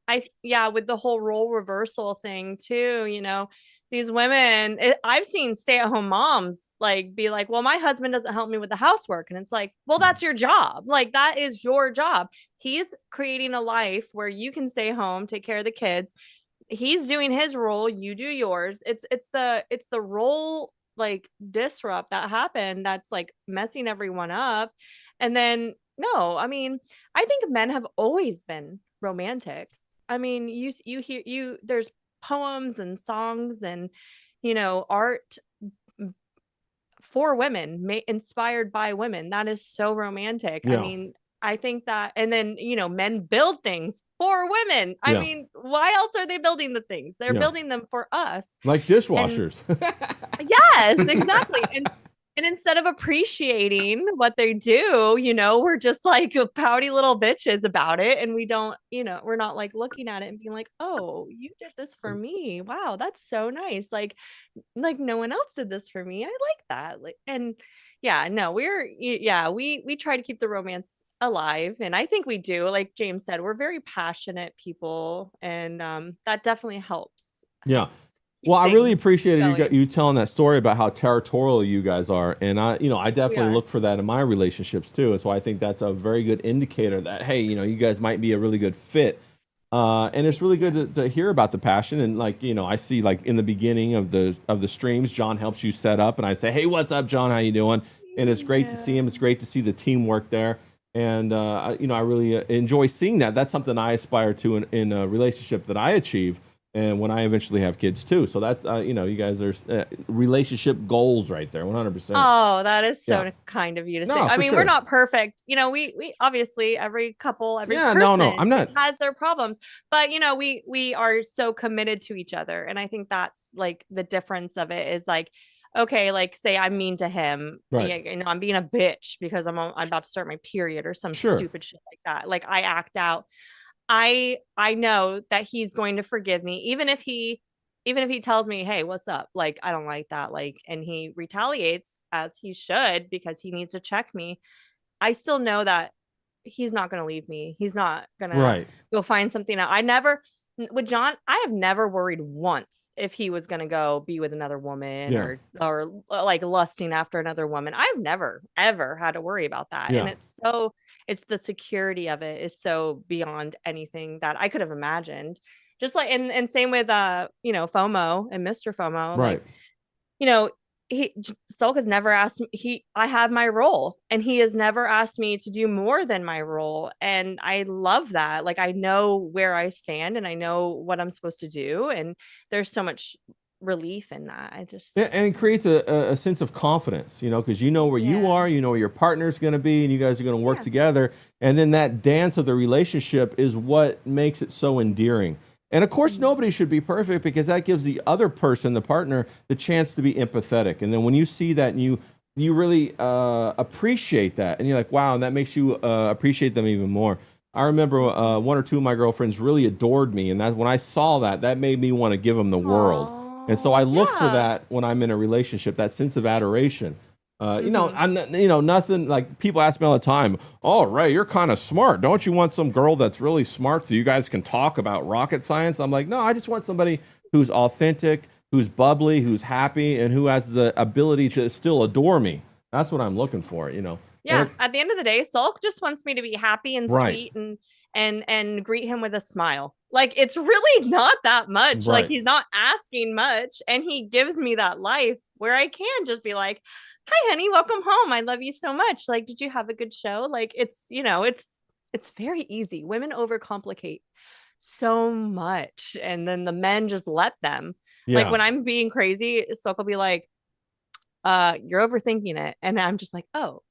I with the whole role reversal thing too, you know, these women, I've seen stay-at-home moms like be like, well, my husband doesn't help me with the housework, and it's like, well, that's your job. Like that is your job. He's creating a life where you can stay home, take care of the kids. He's doing his role, you do yours. It's the role like disrupt that happened that's like messing everyone up. And then no, I mean, I think men have always been romantic. I mean, you hear there's poems and songs and you know art for women inspired by women. That is so romantic. Yeah. I mean, I think that, and then, you know, men build things for women. I Yeah. mean, why else are they building the things? They're Yeah. building them for us. Like dishwashers. Yes, exactly. And instead of appreciating what they do, you know, we're just like pouty little bitches about it. And we don't, you know, we're not like looking at it and being like, oh, you did this for me. Wow, that's so nice. Like no one else did this for me. I like that. Like, and yeah, no, we try to keep the romance alive. And I think we do. Like James said, we're very passionate people. And that definitely helps. Yeah. Well, I really appreciated going. you telling that story about how territorial you guys are, and I definitely look for that in my relationships too. So I think that's a very good indicator that hey, you know, you guys might be a really good fit. And it's really good to hear about the passion. And like, you know, I see like in the beginning of the streams, John helps you set up, and I say, hey, what's up, John? How you doing? And it's great to see him. It's great to see the teamwork there. And you know, I really enjoy seeing that. That's something I aspire to in a relationship that I achieve, and when I eventually have kids too. So that's you know, you guys are relationship goals right there, 100%. Oh, that is so Yeah. kind of you to say. No, I for mean, sure. we're not perfect. You know, we obviously every couple, every Yeah, person no, I'm not. has their problems. But you know, we are so committed to each other. And I think that's like the difference of it is like, okay, like say I'm mean to him, Right. you know, I'm being a bitch because I'm about to start my period or some Sure. stupid shit like that. Like I act out. I know that he's going to forgive me, even if he tells me, hey, what's up? Like, I don't like that. Like, and he retaliates as he should because he needs to check me. I still know that he's not going to leave me. He's not going to Right. go find something out. With John, I have never worried once if he was going to go be with another woman Yeah. or like lusting after another woman. I've never ever had to worry about that. And Yeah. it's the security of it is so beyond anything that I could have imagined. Just like and same with you know, FOMO and Mr. FOMO. Right. Like, you know, Sulk has never asked me. I have my role, and he has never asked me to do more than my role, and I love that. Like I know where I stand, and I know what I'm supposed to do, and there's so much relief in that. I just Yeah, and it creates a sense of confidence, you know, because you know where you Yeah. are, you know where your partner's going to be, and you guys are going to work Yeah. together. And then that dance of the relationship is what makes it so endearing. And of course, nobody should be perfect because that gives the other person, the partner, the chance to be empathetic. And then when you see that and you really appreciate that, and you're like, wow, and that makes you appreciate them even more. I remember one or two of my girlfriends really adored me, and that when I saw that, that made me want to give them the world. And so I look for yeah. that when I'm in a relationship, that sense of adoration. You know, Mhm. you know, nothing like people ask me all the time, oh, Ray, you're kind of smart. Don't you want some girl that's really smart so you guys can talk about rocket science? I'm like, no, I just want somebody who's authentic, who's bubbly, who's happy, and who has the ability to still adore me. That's what I'm looking for, you know. Yeah, And at the end of the day, Sulk just wants me to be happy and right, sweet and greet him with a smile. Like it's really not that much. Like right. he's not asking much, and he gives me that life where I can just be like, "Hi honey, welcome home. I love you so much. Like did you have a good show?" Like it's, you know, it's very easy. Women overcomplicate so much, and then the men just let them. Like Yeah. when I'm being crazy, Sulk will be like, you're overthinking it." And I'm just like, oh,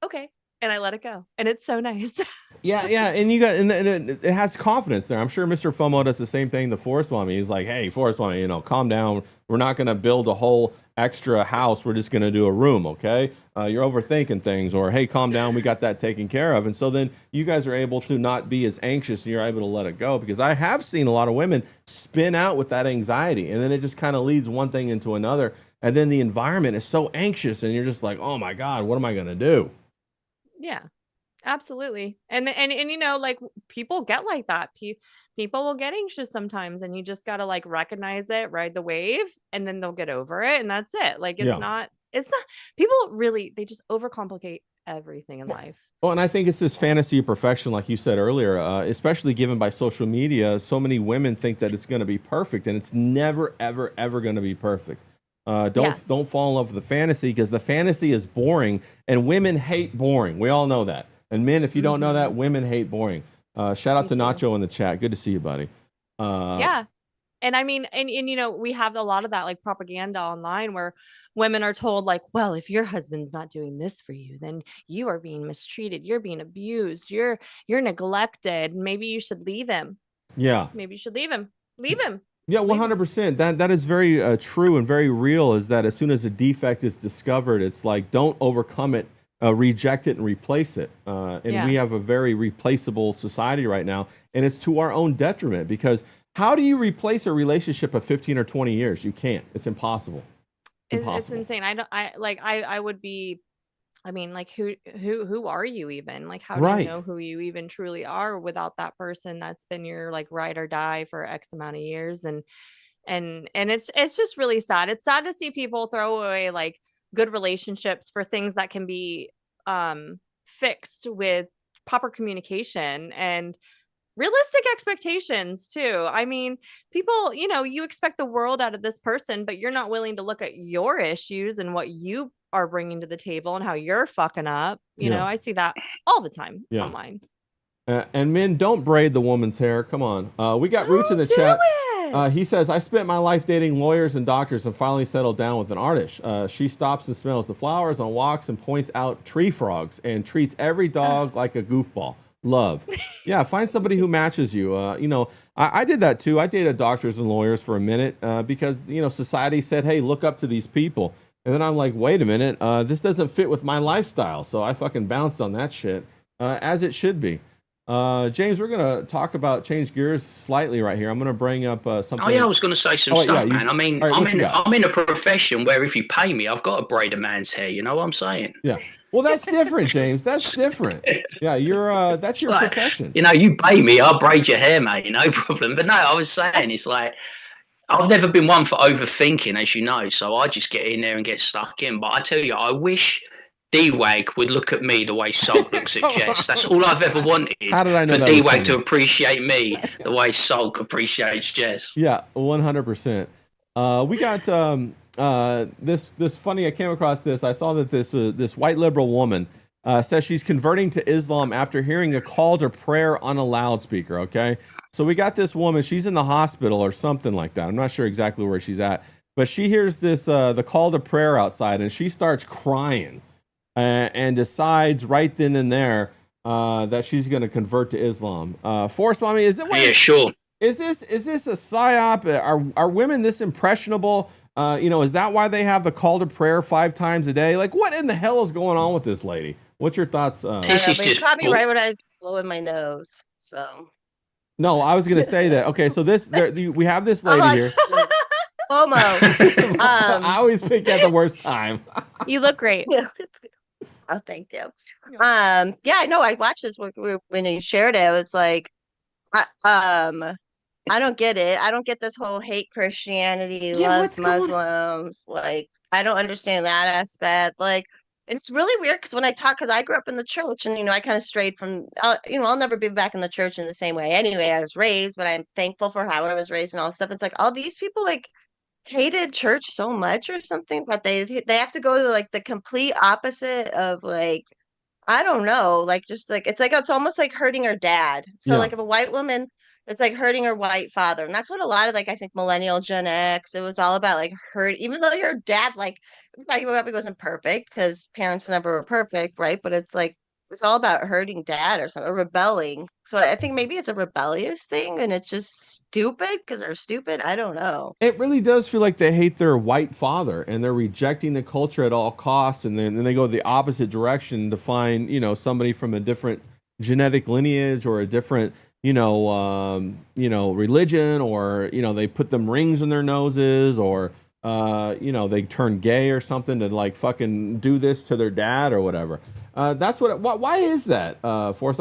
okay. And I let it go. And it's so nice. Yeah, yeah, and you got and it has confidence there. I'm sure Mr. FOMO does the same thing. The Forest Mommy, he's like, "Hey, Forest Mommy, you know, calm down. We're not going to build a whole extra house. We're just going to do a room, okay? You're overthinking things." Or, "Hey, calm down. We got that taken care of." And so then you guys are able to not be as anxious, and you're able to let it go. Because I have seen a lot of women spin out with that anxiety, and then it just kind of leads one thing into another, and then the environment is so anxious, and you're just like, "Oh my God, what am I going to do?" Yeah, absolutely. And you know, like people get like that. People will get anxious sometimes, and you just got to like recognize it, ride the wave, and then they'll get over it. And that's it. Like Yeah. it's not, people really, they just overcomplicate everything in life. Well, and I think it's this fantasy of perfection, like you said earlier, especially given by social media. So many women think that it's going to be perfect, and it's never, ever, ever going to be perfect. Don't Yes. fall in love with the fantasy because the fantasy is boring, and women hate boring. We all know that. And men, if you don't know that, women hate boring. Shout out Me to too. Nacho in the chat. Good to see you, buddy. Yeah. And I mean, and you know, we have a lot of that like propaganda online where women are told like, well, if your husband's not doing this for you, then you are being mistreated, you're being abused, you're neglected. Maybe you should leave him. Yeah. Maybe you should leave him. Leave him. Yeah, Leave him. 100%. That is very true and very real. Is that as soon as a defect is discovered, it's like don't overcome it, reject it, and replace it. And Yeah. we have a very replaceable society right now, and it's to our own detriment because how do you replace a relationship of 15 or 20 years? You can't. It's impossible. It's Impossible. insane. I would be, I mean, like who are you even? Like how do you Right. know who you even truly are without that person that's been your like ride or die for X amount of years? And it's just really sad. It's sad to see people throw away like good relationships for things that can be fixed with proper communication and realistic expectations too. I mean, people, you expect the world out of this person, but you're not willing to look at your issues and what you are bringing to the table and how you're fucking up. I see that all the time online. And men, don't braid the woman's hair. Come on. We got Roots in the chat. He says, I spent my life dating lawyers and doctors and finally settled down with an artist. She stops and smells the flowers on walks and points out tree frogs and treats every dog like a goofball. Love. Yeah, find somebody who matches you. I did that too. I dated doctors and lawyers for a minute because, society said, hey, look up to these people. And then I'm like, wait a minute, this doesn't fit with my lifestyle. So I fucking bounced on that shit, as it should be. James, we're going to change gears slightly right here. I'm going to bring up something. Oh, yeah, I was going to say some stuff, man. I mean, right, I'm in a profession where if you pay me, I've got to braid a man's hair. You know what I'm saying? Yeah. Well, that's different, James. That's different. Yeah, that's your profession. You pay me, I'll braid your hair, mate. No problem. But no, I was saying, it's like, I've never been one for overthinking, as you know. So I just get in there and get stuck in. But I tell you, I wish D-Wag would look at me the way Sulk looks at Jess. That's all I've ever wanted. How did I know for D-Wag to appreciate me the way Sulk appreciates Jess. Yeah, 100%. We got this funny. I came across this. I saw that this white liberal woman says she's converting to Islam after hearing a call to prayer on a loudspeaker. Okay, so we got this woman. She's in the hospital or something like that. I'm not sure exactly where she's at, but she hears this the call to prayer outside, and she starts crying. And decides right then and there that she's going to convert to Islam. Force Mommy, is it? Yeah, sure. Is this a psyop? Are women this impressionable? Is that why they have the call to prayer 5 times a day? Like, what in the hell is going on with this lady? What's your thoughts? This is just caught me right when I was blowing my nose. So. No, I was going to say that. Okay, so we have this lady here. FOMO. I always pick at the worst time. You look great. Oh, thank you. Yeah, I know. I watched this when you shared it. It was like, I don't get it. I don't get this whole hate Christianity, love Muslims. Like, I don't understand that aspect. Like, it's really weird because when I talk, because I grew up in the church, and I kind of strayed from. I'll never be back in the church in the same way. Anyway, I was raised, but I'm thankful for how I was raised and all this stuff. It's like all these people like hated church so much or something that they have to go to like the complete opposite of like, I don't know, like just like it's almost like hurting her dad. So like if a white woman, it's like hurting her white father, and that's what a lot of like I think millennial Gen X, it was all about like hurt, even though your dad like probably wasn't perfect because parents never were perfect, right? But it's like it's all about hurting dad or something, or rebelling. So I think maybe it's a rebellious thing and it's just stupid because they're stupid. I don't know. It really does feel like they hate their white father and they're rejecting the culture at all costs. And then they go the opposite direction to find, somebody from a different genetic lineage or a different, religion, or, they put them rings in their noses, or, they turn gay or something to like fucking do this to their dad or whatever. That's why is that?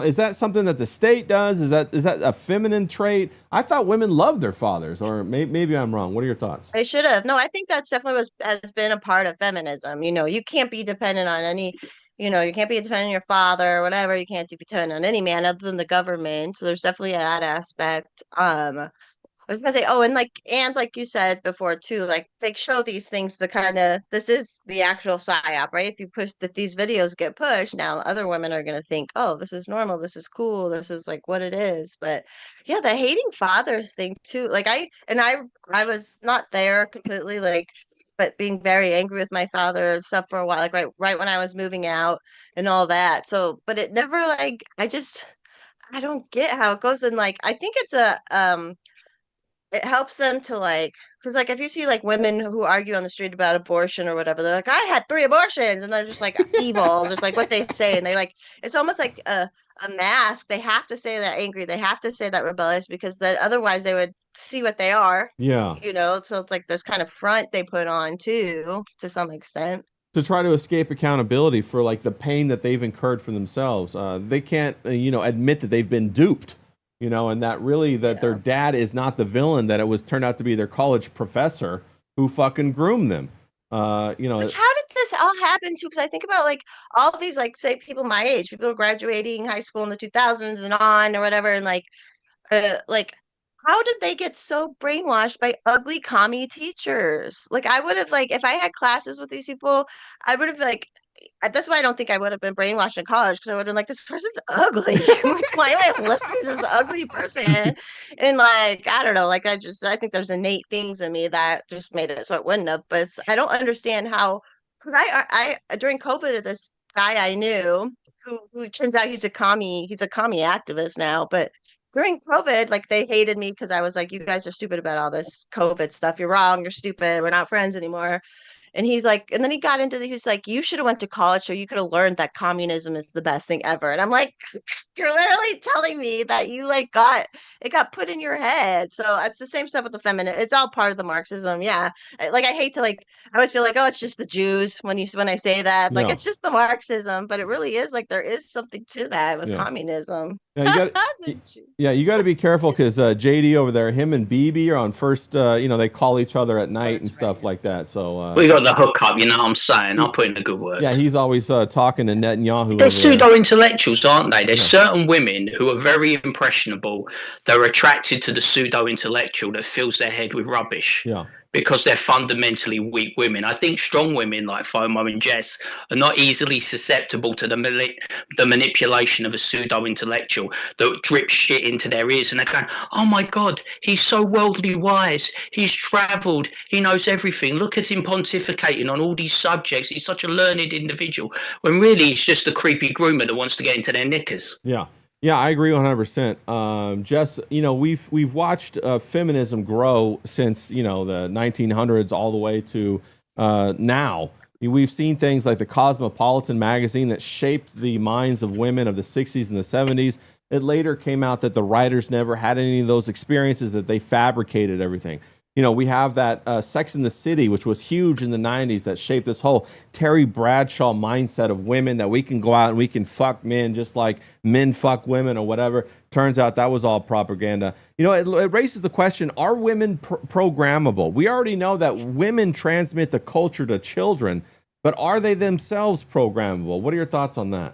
Is that something that the state does? Is that a feminine trait? I thought women loved their fathers, or maybe I'm wrong. What are your thoughts? They should have. No, I think that's definitely has been a part of feminism. You can't be dependent on any, you can't be dependent on your father or whatever. You can't be dependent on any man other than the government. So there's definitely that aspect. I was gonna say, and like you said before too, like they show these things to kind of, this is the actual psyop, right? If you push that, these videos get pushed, now other women are gonna think, oh, this is normal, this is cool, this is like what it is. But yeah, the hating fathers thing too. Like I was not there completely, like, but being very angry with my father and stuff for a while, like right when I was moving out and all that. So, but it never like I don't get how it goes. And like I think it's it helps them to like, because like if you see like women who argue on the street about abortion or whatever, they're like, I had 3 abortions, and they're just like evil, just like what they say, and they like, it's almost like a mask. They have to say that angry, they have to say that rebellious, because then otherwise they would see what they are. Yeah. So it's like this kind of front they put on too, to some extent, to try to escape accountability for like the pain that they've incurred for themselves. They can't, admit that they've been duped. And that really their dad is not the villain, that it was turned out to be their college professor who fucking groomed them. Which, how did this all happen too? Because I think about like all of these, like say people my age, people graduating high school in the 2000s and on or whatever, and like like, how did they get so brainwashed by ugly commie teachers? Like, I would have, like, if I had classes with these people, I would have, like, that's why I don't think I would have been brainwashed in college, because I would have been like, this person's ugly. Like, why am I listening to this ugly person? And like, I don't know, like, I think there's innate things in me that just made it so it wouldn't have. But I don't understand how, because during COVID, this guy I knew who turns out he's a commie activist now, but during COVID, like, they hated me because I was like, you guys are stupid about all this COVID stuff. You're wrong. You're stupid. We're not friends anymore. And he's like, and then he got into he's like, you should have went to college so you could have learned that communism is the best thing ever. And I'm like, you're literally telling me that you like got put in your head. So it's the same stuff with the feminine. It's all part of the Marxism. Yeah. Like, I hate to, like, I always feel like, oh, it's just the Jews when I say that. Like, Yeah. it's just the Marxism, but it really is, like, there is something to that with Yeah. communism. Yeah, you got to be careful because JD over there, him and BB are on first. They call each other at night and stuff like that. So We got the hookup, you know what I'm saying? I'll put in a good word. yeah, he's always talking to Netanyahu. They're over pseudo intellectuals, aren't they? There's Yeah. certain women who are very impressionable. They're attracted to the pseudo intellectual that fills their head with rubbish. Yeah. Because they're fundamentally weak women. I think strong women like FOMO and Jess are not easily susceptible to the manipulation of a pseudo-intellectual that drips shit into their ears, and they're going, oh my God, he's so worldly wise, he's travelled, he knows everything, look at him pontificating on all these subjects, he's such a learned individual, when really he's just a creepy groomer that wants to get into their knickers. Yeah. Yeah, I agree 100%. Jess, we've watched feminism grow since, the 1900s all the way to now. We've seen things like the Cosmopolitan magazine that shaped the minds of women of the 60s and the 70s. It later came out that the writers never had any of those experiences, that they fabricated everything. We have that Sex in the City, which was huge in the 90s, that shaped this whole Terry Bradshaw mindset of women, that we can go out and we can fuck men just like men fuck women or whatever. Turns out that was all propaganda. It raises the question, are women programmable? We already know that women transmit the culture to children, but are they themselves programmable? What are your thoughts on that?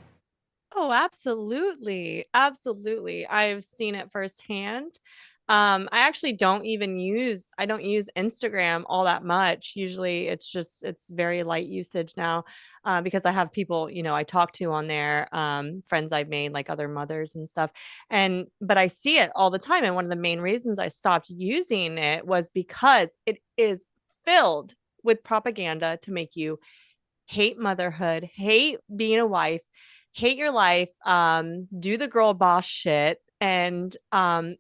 Oh, absolutely. Absolutely. I've seen it firsthand. I actually don't use Instagram all that much. Usually it's very light usage now, because I have people, I talk to on there, friends I've made, like other mothers and stuff. But I see it all the time. And one of the main reasons I stopped using it was because it is filled with propaganda to make you hate motherhood, hate being a wife, hate your life, do the girl boss shit. And women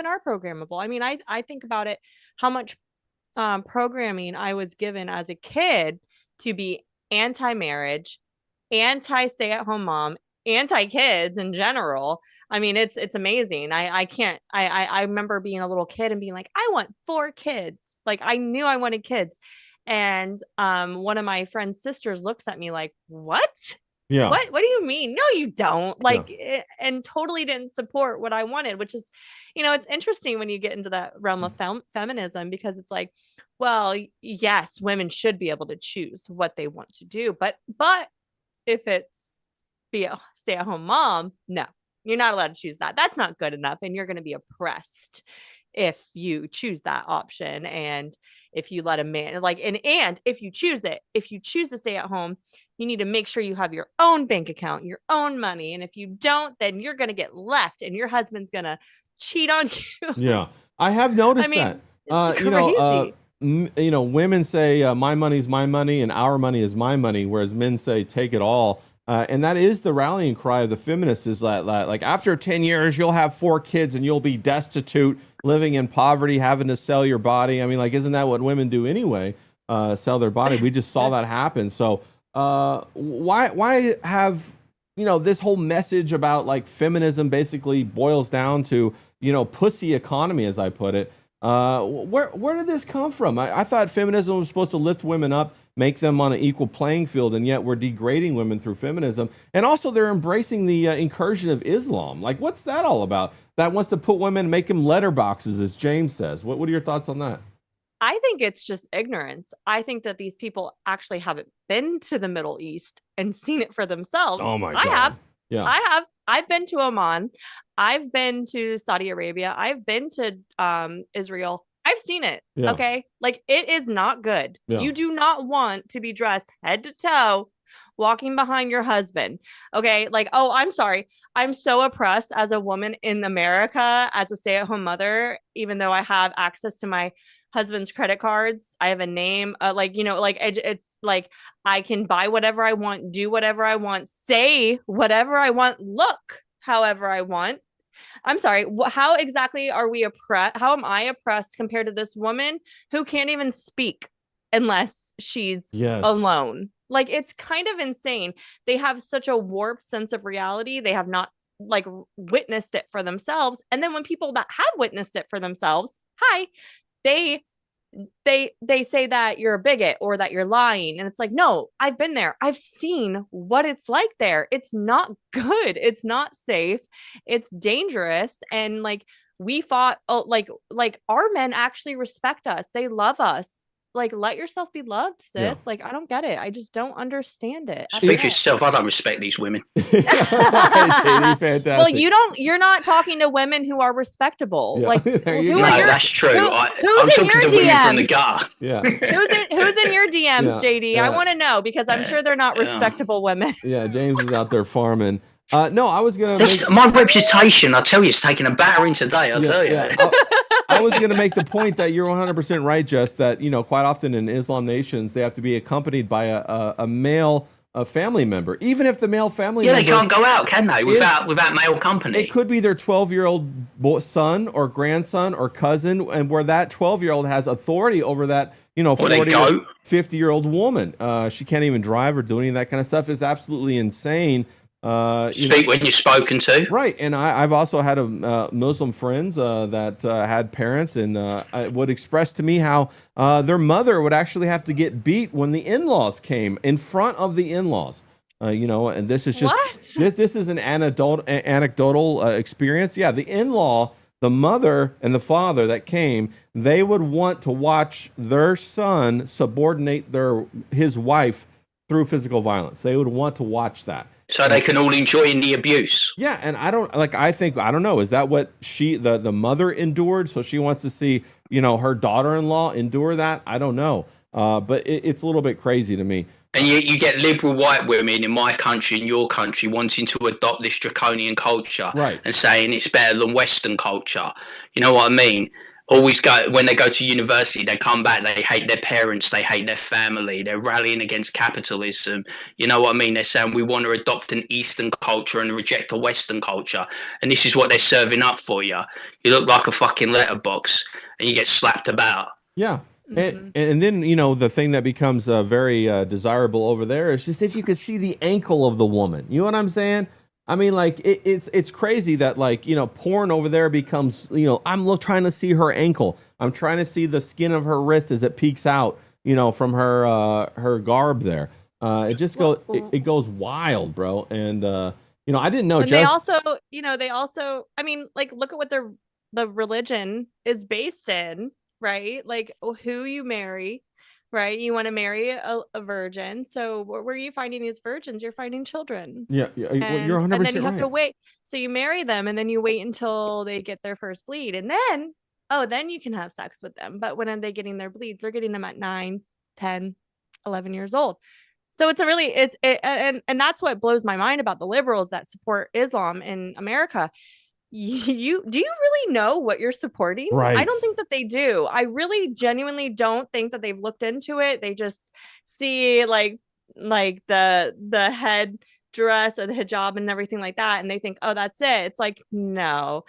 are programmable. I mean, I think about it, how much programming I was given as a kid to be anti-marriage, anti-stay-at-home mom, anti-kids in general. I mean, it's amazing. I remember being a little kid and being like, I want 4 kids. Like, I knew I wanted kids. And one of my friend's sisters looks at me like, what? Yeah. What do you mean? No, you don't. Like, and totally didn't support what I wanted, which is, it's interesting when you get into that realm of feminism, because it's like, well, yes, women should be able to choose what they want to do. But if it's be a stay-at-home mom, no, you're not allowed to choose that. That's not good enough. And you're going to be oppressed if you choose that option. And if you let a man, like, and if you choose to stay at home, you need to make sure you have your own bank account, your own money. And if you don't, then you're going to get left and your husband's going to cheat on you. Yeah. I have noticed that. It's crazy. Women say my money's my money and our money is my money, whereas men say take it all. And that is the rallying cry of the feminists, is that like after 10 years, you'll have 4 kids and you'll be destitute, living in poverty, having to sell your body. I mean, like, isn't that what women do anyway? Sell their body. We just saw that happen. So why have, this whole message about like feminism basically boils down to, pussy economy, as I put it. Where did this come from? I thought feminism was supposed to lift women up, make them on an equal playing field, and yet we're degrading women through feminism. And also they're embracing the incursion of Islam. Like, what's that all about? That wants to put women, make them letterboxes, as James says. What are your thoughts on that? I think it's just ignorance. I think that these people actually haven't been to the Middle East and seen it for themselves. Oh my God. I have. Yeah. I've been to Oman. I've been to Saudi Arabia. I've been to Israel. I've seen it. Yeah. Okay. Like, it is not good. Yeah. You do not want to be dressed head to toe walking behind your husband. Okay. Like, oh, I'm sorry. I'm so oppressed as a woman in America, as a stay-at-home mother, even though I have access to my husband's credit cards. I have a name, like, you know, like it's like I can buy whatever I want, do whatever I want, say whatever I want, look however I want. I'm sorry. How exactly are we oppressed? How am I oppressed compared to this woman who can't even speak unless she's alone? Like, it's kind of insane. They have such a warped sense of reality. They have not like witnessed it for themselves. And then when people that have witnessed it for themselves, they say that you're a bigot or that you're lying. And it's like, no, I've been there. I've seen what it's like there. It's not good. It's not safe. It's dangerous. And like, we fought, like our men actually respect us. They love us. Like, let yourself be loved, sis. Yeah. Like, I don't get it. I just don't understand it. Speak for yourself. I don't respect these women. JD, fantastic. Well, you're not talking to women who are respectable. Yeah. Like, That's true. I'm talking to women from the gutter. Yeah. Who's in your DMs, JD? Yeah. I want to know, because I'm sure they're not respectable women. Yeah, James is out there farming. No, I was gonna. My reputation, I tell you, is taking a battering today. I tell you. Yeah. I was going to make the point that you're 100% right, Jess, that, you know, quite often in Islam nations, they have to be accompanied by a male family member. Even if the male family member... Yeah, they can't go out, can they, without male company? It could be their 12-year-old son or grandson or cousin, and where that 12-year-old has authority over that, you know, 40 or 50-year-old woman. She can't even drive or do any of that kind of stuff. It's absolutely insane. Speak when you're spoken to. Right. And I've also had Muslim friends that had parents and would express to me how their mother would actually have to get beat when the in-laws came in front of the in-laws. You know, and this is just this is an anecdotal experience. Yeah, the in-law, the mother and the father that came, they would want to watch their son subordinate his wife through physical violence. They would want to watch that. So they can all enjoy in the abuse. Yeah, and I don't know, is that what the mother endured? So she wants to see, you know, her daughter-in-law endure that? I don't know. But it's a little bit crazy to me. And you get liberal white women in my country, in your country, wanting to adopt this draconian culture, right, and saying it's better than Western culture. You know what I mean? Always go, when they go to university, they come back, they hate their parents, they hate their family, they're rallying against capitalism. You know what I mean? They're saying we want to adopt an Eastern culture and reject a Western culture. And this is what they're serving up for you. You look like a fucking letterbox and you get slapped about. Yeah. And then, you know, the thing that becomes very desirable over there is just if you could see the ankle of the woman. You know what I'm saying? I mean, like, it's crazy that, like, you know, porn over there becomes, you know, I'm trying to see her ankle. I'm trying to see the skin of her wrist as it peeks out, you know, from her garb there. It just it goes wild, bro. And, you know, I didn't know. And they also, I mean, like, look at what the religion is based in, right? Like, who you marry. Right, you want to marry a virgin. So where are you finding these virgins? You're finding children. Yeah, you're 100% and then you have right. to wait. So you marry them, and then you wait until they get their first bleed, and then you can have sex with them. But when are they getting their bleeds? They're getting them at 9, 10, 11 years old. So and that's what blows my mind about the liberals that support Islam in America. Do you really know what you're supporting? Right. I don't think that they do. I really genuinely don't think that they've looked into it. They just see like the head dress or the hijab and everything like that, and they think, oh, that's it. It's like, no.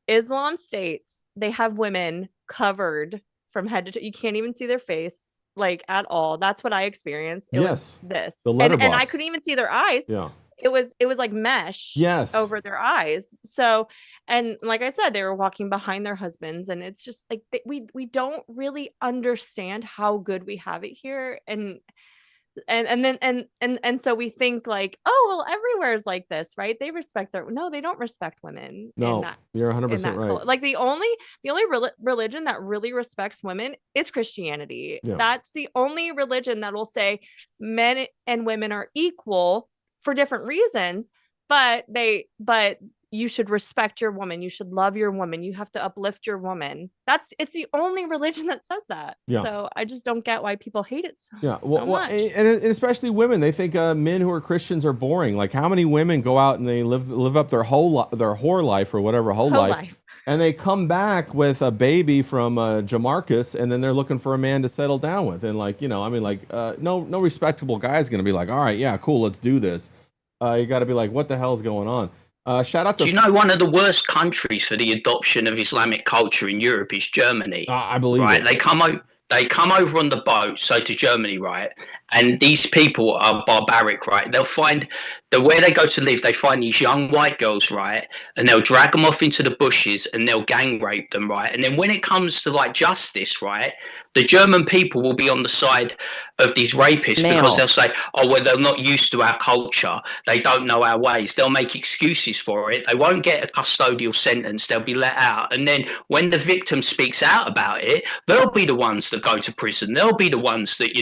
Islam states they have women covered from head to toe. You can't even see their face, like, at all. That's what I experienced. It was this. The letterbox. And I couldn't even see their eyes. Yeah. It was like mesh over their eyes. So, and like I said, they were walking behind their husbands, and it's just like we don't really understand how good we have it here. And so we think like, oh, well, everywhere is like this, right? They respect no, they don't respect women. No, you're 100% right. Like the only religion that really respects women is Christianity. Yeah. That's the only religion that will say men and women are equal for different reasons, but you should respect your woman. You should love your woman. You have to uplift your woman. It's the only religion that says that. Yeah. So I just don't get why people hate it so, Yeah, so much. and especially women, they think men who are Christians are boring. Like, how many women go out and they live up their whore life or whatever whole life, and they come back with a baby from Jamarcus, and then they're looking for a man to settle down with, and like, no respectable guy is gonna be like, all right, yeah, cool, let's do this. You got to be like, what the hell's going on? Shout out to. Do you know one of the worst countries for the adoption of Islamic culture in Europe is Germany? I believe right. it. They come over on the boat, so to Germany, right? And these people are barbaric, right? They'll find where they go to live, they find these young white girls, right? And they'll drag them off into the bushes and they'll gang rape them, right? And then when it comes to like justice, right? The German people will be on the side of these rapists because they'll say, oh, well, they're not used to our culture. They don't know our ways. They'll make excuses for it. They won't get a custodial sentence. They'll be let out. And then when the victim speaks out about it, they'll be the ones that go to prison. They'll be the ones that,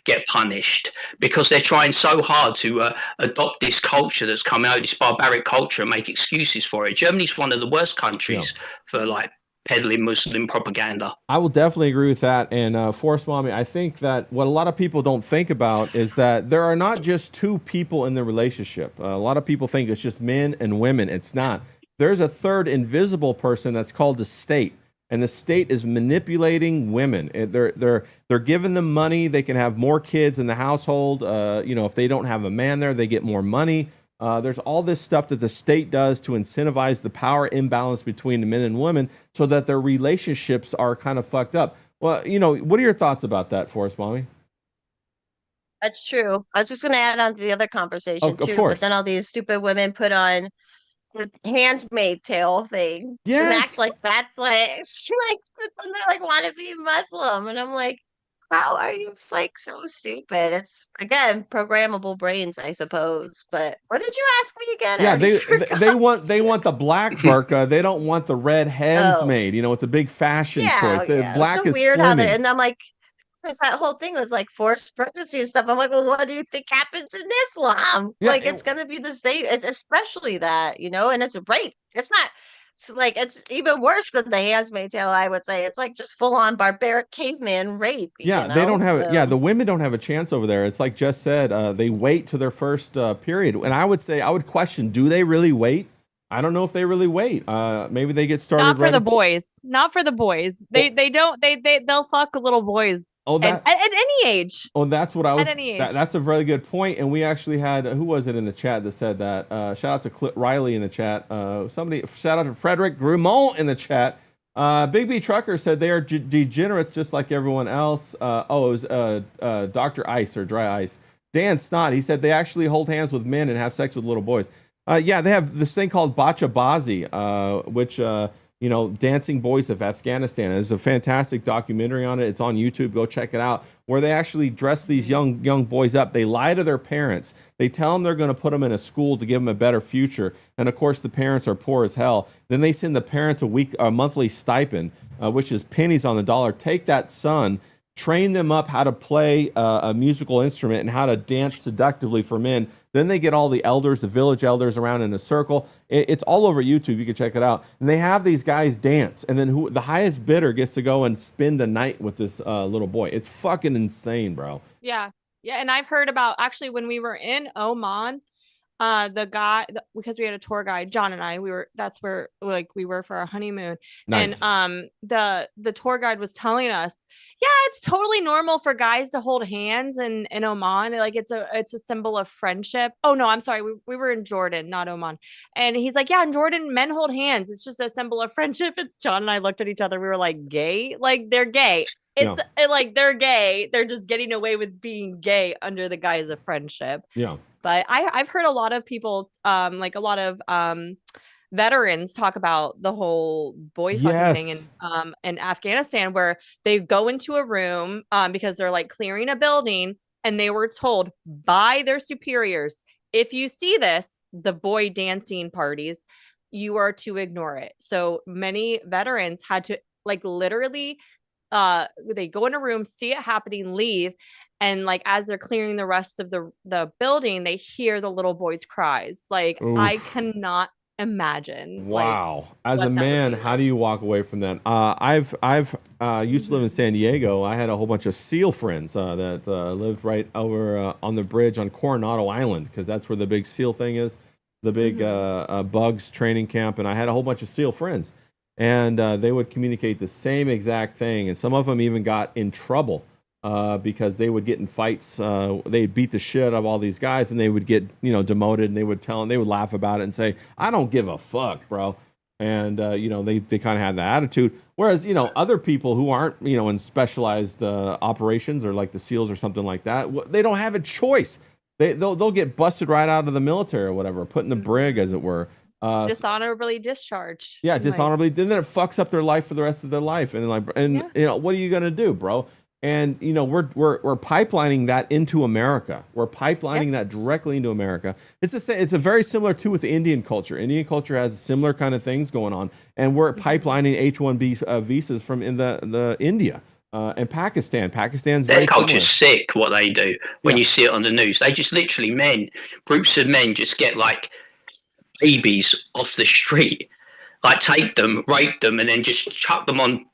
get punished because they're trying so hard to adopt this culture that's come out, this barbaric culture, and make excuses for it. Germany's one of the worst countries for like peddling Muslim propaganda. I will definitely agree with that. And Force Mommy, I think that what a lot of people don't think about is that there are not just two people in the relationship. A lot of people think it's just men and women. It's not. There's a third invisible person that's called the state. And the state is manipulating women. They're giving them money. They can have more kids in the household. If they don't have a man there, they get more money. There's all this stuff that the state does to incentivize the power imbalance between the men and women so that their relationships are kind of fucked up. Well, what are your thoughts about that, Forrest Mommy? That's true. I was just going to add on to the other conversation Of too, course. but then all these stupid women put on the handmaid tale thing. Yes. And act like that's like, they're like, want to be Muslim. And I'm like, how are you like so stupid? It's again programmable brains, I suppose. But what did you ask me again? Yeah, they want the black burqa. They don't want the red handsmaid. It's a big fashion choice. The black so is weird slimming. how they and I'm like, because that whole thing was like forced pregnancy and stuff. I'm like, well, what do you think happens in Islam? Yeah, like, it's gonna be the same. It's especially that, and it's rape. It's not. It's like it's even worse than the Handmaid's Tale. I would say it's like just full on barbaric caveman rape. Yeah, they don't have it. Yeah, the women don't have a chance over there. It's like Jess said. They wait to their first period, and I would question: do they really wait? I don't know if they really wait. Maybe they get started. Not for the boys. Not for the boys. They'll fuck little boys. At any age. Oh, that's what I was. At any age. That's a very good point. And we actually had who was it in the chat that said that? Shout out to Riley in the chat. Shout out to Frederick Grumont in the chat. Big B Trucker said they are degenerates just like everyone else. It was Dr. Ice or Dry Ice. Dan Snot. He said they actually hold hands with men and have sex with little boys. Yeah, they have this thing called Bachabazi, which, Dancing Boys of Afghanistan. There's a fantastic documentary on it. It's on YouTube. Go check it out, where they actually dress these young boys up. They lie to their parents. They tell them they're going to put them in a school to give them a better future. And, of course, the parents are poor as hell. Then they send the parents a monthly stipend, which is pennies on the dollar. Take that son, train them up how to play a musical instrument and how to dance seductively for men. Then they get all the elders, the village elders around in a circle. It's all over YouTube. You can check it out. And they have these guys dance. And then the highest bidder gets to go and spend the night with this little boy. It's fucking insane, bro. Yeah. Yeah. And I've heard about actually when we were in Oman, the guy, because we had a tour guide, John and I, that's where we were for our honeymoon. Nice. And the tour guide was telling us, yeah, it's totally normal for guys to hold hands in Oman. Like it's a symbol of friendship. Oh no, I'm sorry. We were in Jordan, not Oman. And he's like, yeah, in Jordan, men hold hands. It's just a symbol of friendship. It's John and I looked at each other. We were like, gay? Like they're gay. It's like they're gay. They're just getting away with being gay under the guise of friendship. Yeah. But I've heard a lot of people, like a lot of veterans talk about the whole boy fucking thing in Afghanistan, where they go into a room because they're like clearing a building, and they were told by their superiors, if you see this, the boy dancing parties, you are to ignore it. So many veterans had to like literally they go in a room, see it happening, leave. And like as they're clearing the rest of the building, they hear the little boy's cries. Like I Oof. cannot imagine like Wow. As a what that would man, be how like. do you walk away from that? I've used to live in San Diego. I had a whole bunch of SEAL friends that lived right over on the bridge on Coronado Island because that's where the big SEAL thing is, the big bugs training camp. And I had a whole bunch of SEAL friends, and they would communicate the same exact thing. And some of them even got in trouble because they would get in fights. They'd beat the shit out of all these guys, and they would get demoted. And they would tell them, they would laugh about it and say, "I don't give a fuck, bro." And they kind of had that attitude. Whereas other people who aren't in specialized operations or like the SEALs or something like that, they don't have a choice. They'll get busted right out of the military or whatever, put in the brig, as it were. Dishonorably discharged. Yeah, Like, dishonorably. Then it fucks up their life for the rest of their life. And what are you gonna do, bro? And we're pipelining that into America. We're pipelining that directly into America. It's a very similar too with the Indian culture. Indian culture has similar kind of things going on, and we're pipelining H-1B visas from in the India and Pakistan. Pakistan's Their very culture's similar. sick. What they do when Yeah. you see it on the news, they just literally groups of men just get like babies off the street, like take them, rape them, and then just chuck them on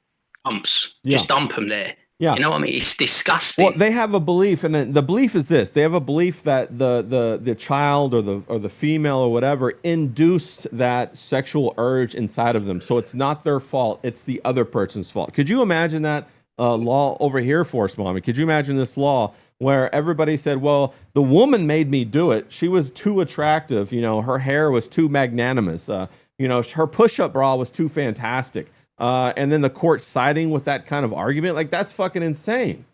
dumps. Yeah. Just dump them there. Yeah. You know what I mean? It's disgusting. Well, they have a belief, and the belief is this: they have a belief that the child or the female or whatever induced that sexual urge inside of them. So it's not their fault; it's the other person's fault. Could you imagine that law over here, Force Mommy? Could you imagine this law where everybody said, "Well, the woman made me do it. She was too attractive. Her hair was too magnanimous. Her push-up bra was too fantastic." And then the court siding with that kind of argument, like that's fucking insane.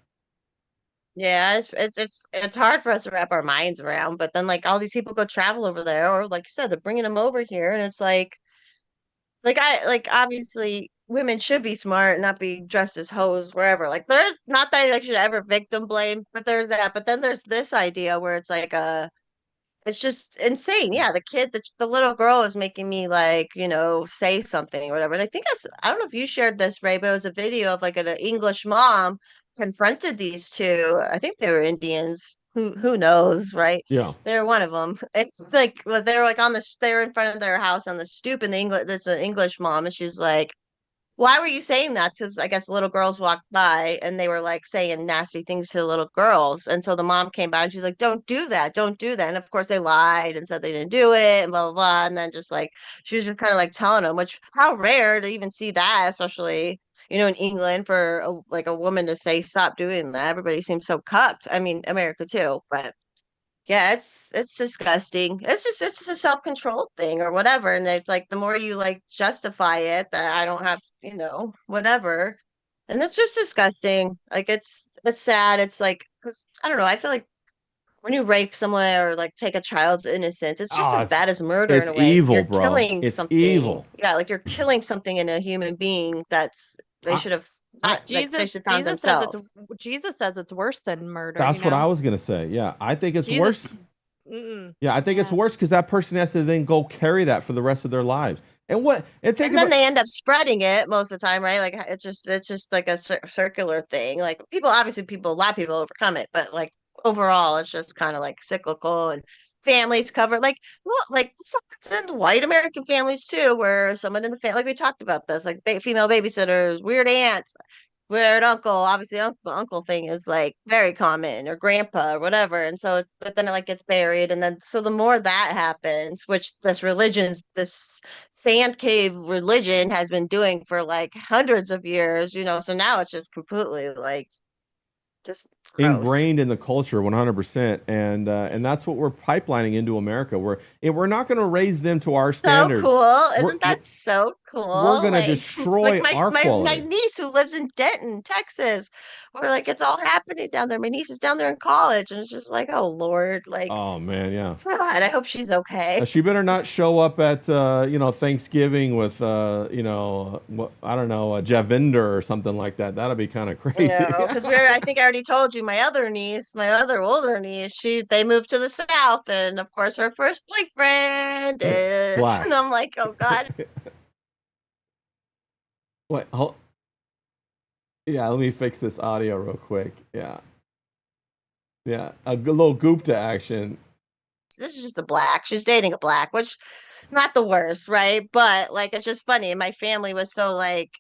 Yeah, it's hard for us to wrap our minds around, but then like all these people go travel over there, or like you said, they're bringing them over here, and it's like obviously women should be smart, not be dressed as hoes wherever. Like there's not that I should ever victim blame, but there's that. But then there's this idea where it's like it's just insane. Yeah, the little girl is making me like, say something or whatever. And I think I don't know if you shared this, Ray, but it was a video of like an English mom confronted these two. I think they were Indians. Who knows, right? Yeah. They're one of them. It's like well, they were like they're in front of their house on the stoop, and there's an English mom, and she's like, why were you saying that? Because I guess little girls walked by and they were like saying nasty things to the little girls. And so the mom came by and she's like, don't do that. Don't do that. And of course they lied and said they didn't do it and blah, blah, blah. And then just like, she was just kind of like telling them, which how rare to even see that, especially, in England for like a woman to say, stop doing that. Everybody seems so cucked. I mean, America too, but yeah, it's disgusting. It's a self-control thing or whatever. And it's like the more you like justify it that I don't have, whatever. And it's just disgusting. Like it's sad. It's like 'cause I don't know, I feel like when you rape someone or like take a child's innocence, it's just Oh, as bad as murder in it's a way. evil, You're bro. killing It's something. evil. Yeah, like you're killing something in a human being they I- should have not like they should found Jesus says themselves. Jesus says it's worse than murder. That's what I was gonna say. Yeah, I think it's worse. Yeah, I think it's worse because that person has to then go carry that for the rest of their lives. And Then they end up spreading it most of the time, right? Like it's just like a circular thing. Like a lot of people overcome it, but like overall, it's just kind of like cyclical and families cover like it's in white American families too, where someone in the family, like we talked about this, like female babysitters, weird aunts, weird uncle. Obviously, the uncle thing is like very common, or grandpa or whatever. And so but then it like gets buried. And then, so the more that happens, which this sand cave religion has been doing for like hundreds of years, so now it's just completely like just gross. ingrained in the culture 100%, and that's what we're pipelining into America. We're not going to raise them to our So standard. cool. We're- Isn't that so cool? we're gonna Like, destroy like our my quality. niece who lives in Denton, Texas, where like it's all happening down there. My niece is down there in college, and it's just like, oh Lord, like Oh man, yeah. God, I hope she's okay. She better not show up at Thanksgiving with I don't know, a Javinder or something like that. That'll be kind of crazy. Because I think I already told you, my other older niece, they moved to the South, and of course her first boyfriend is, Black. and I'm like, oh God. Wait, yeah, let me fix this audio real quick. Yeah. Yeah, a little Gupta action. This is just a black. She's dating a black, which not the worst, right? But like it's just funny. And my family was so like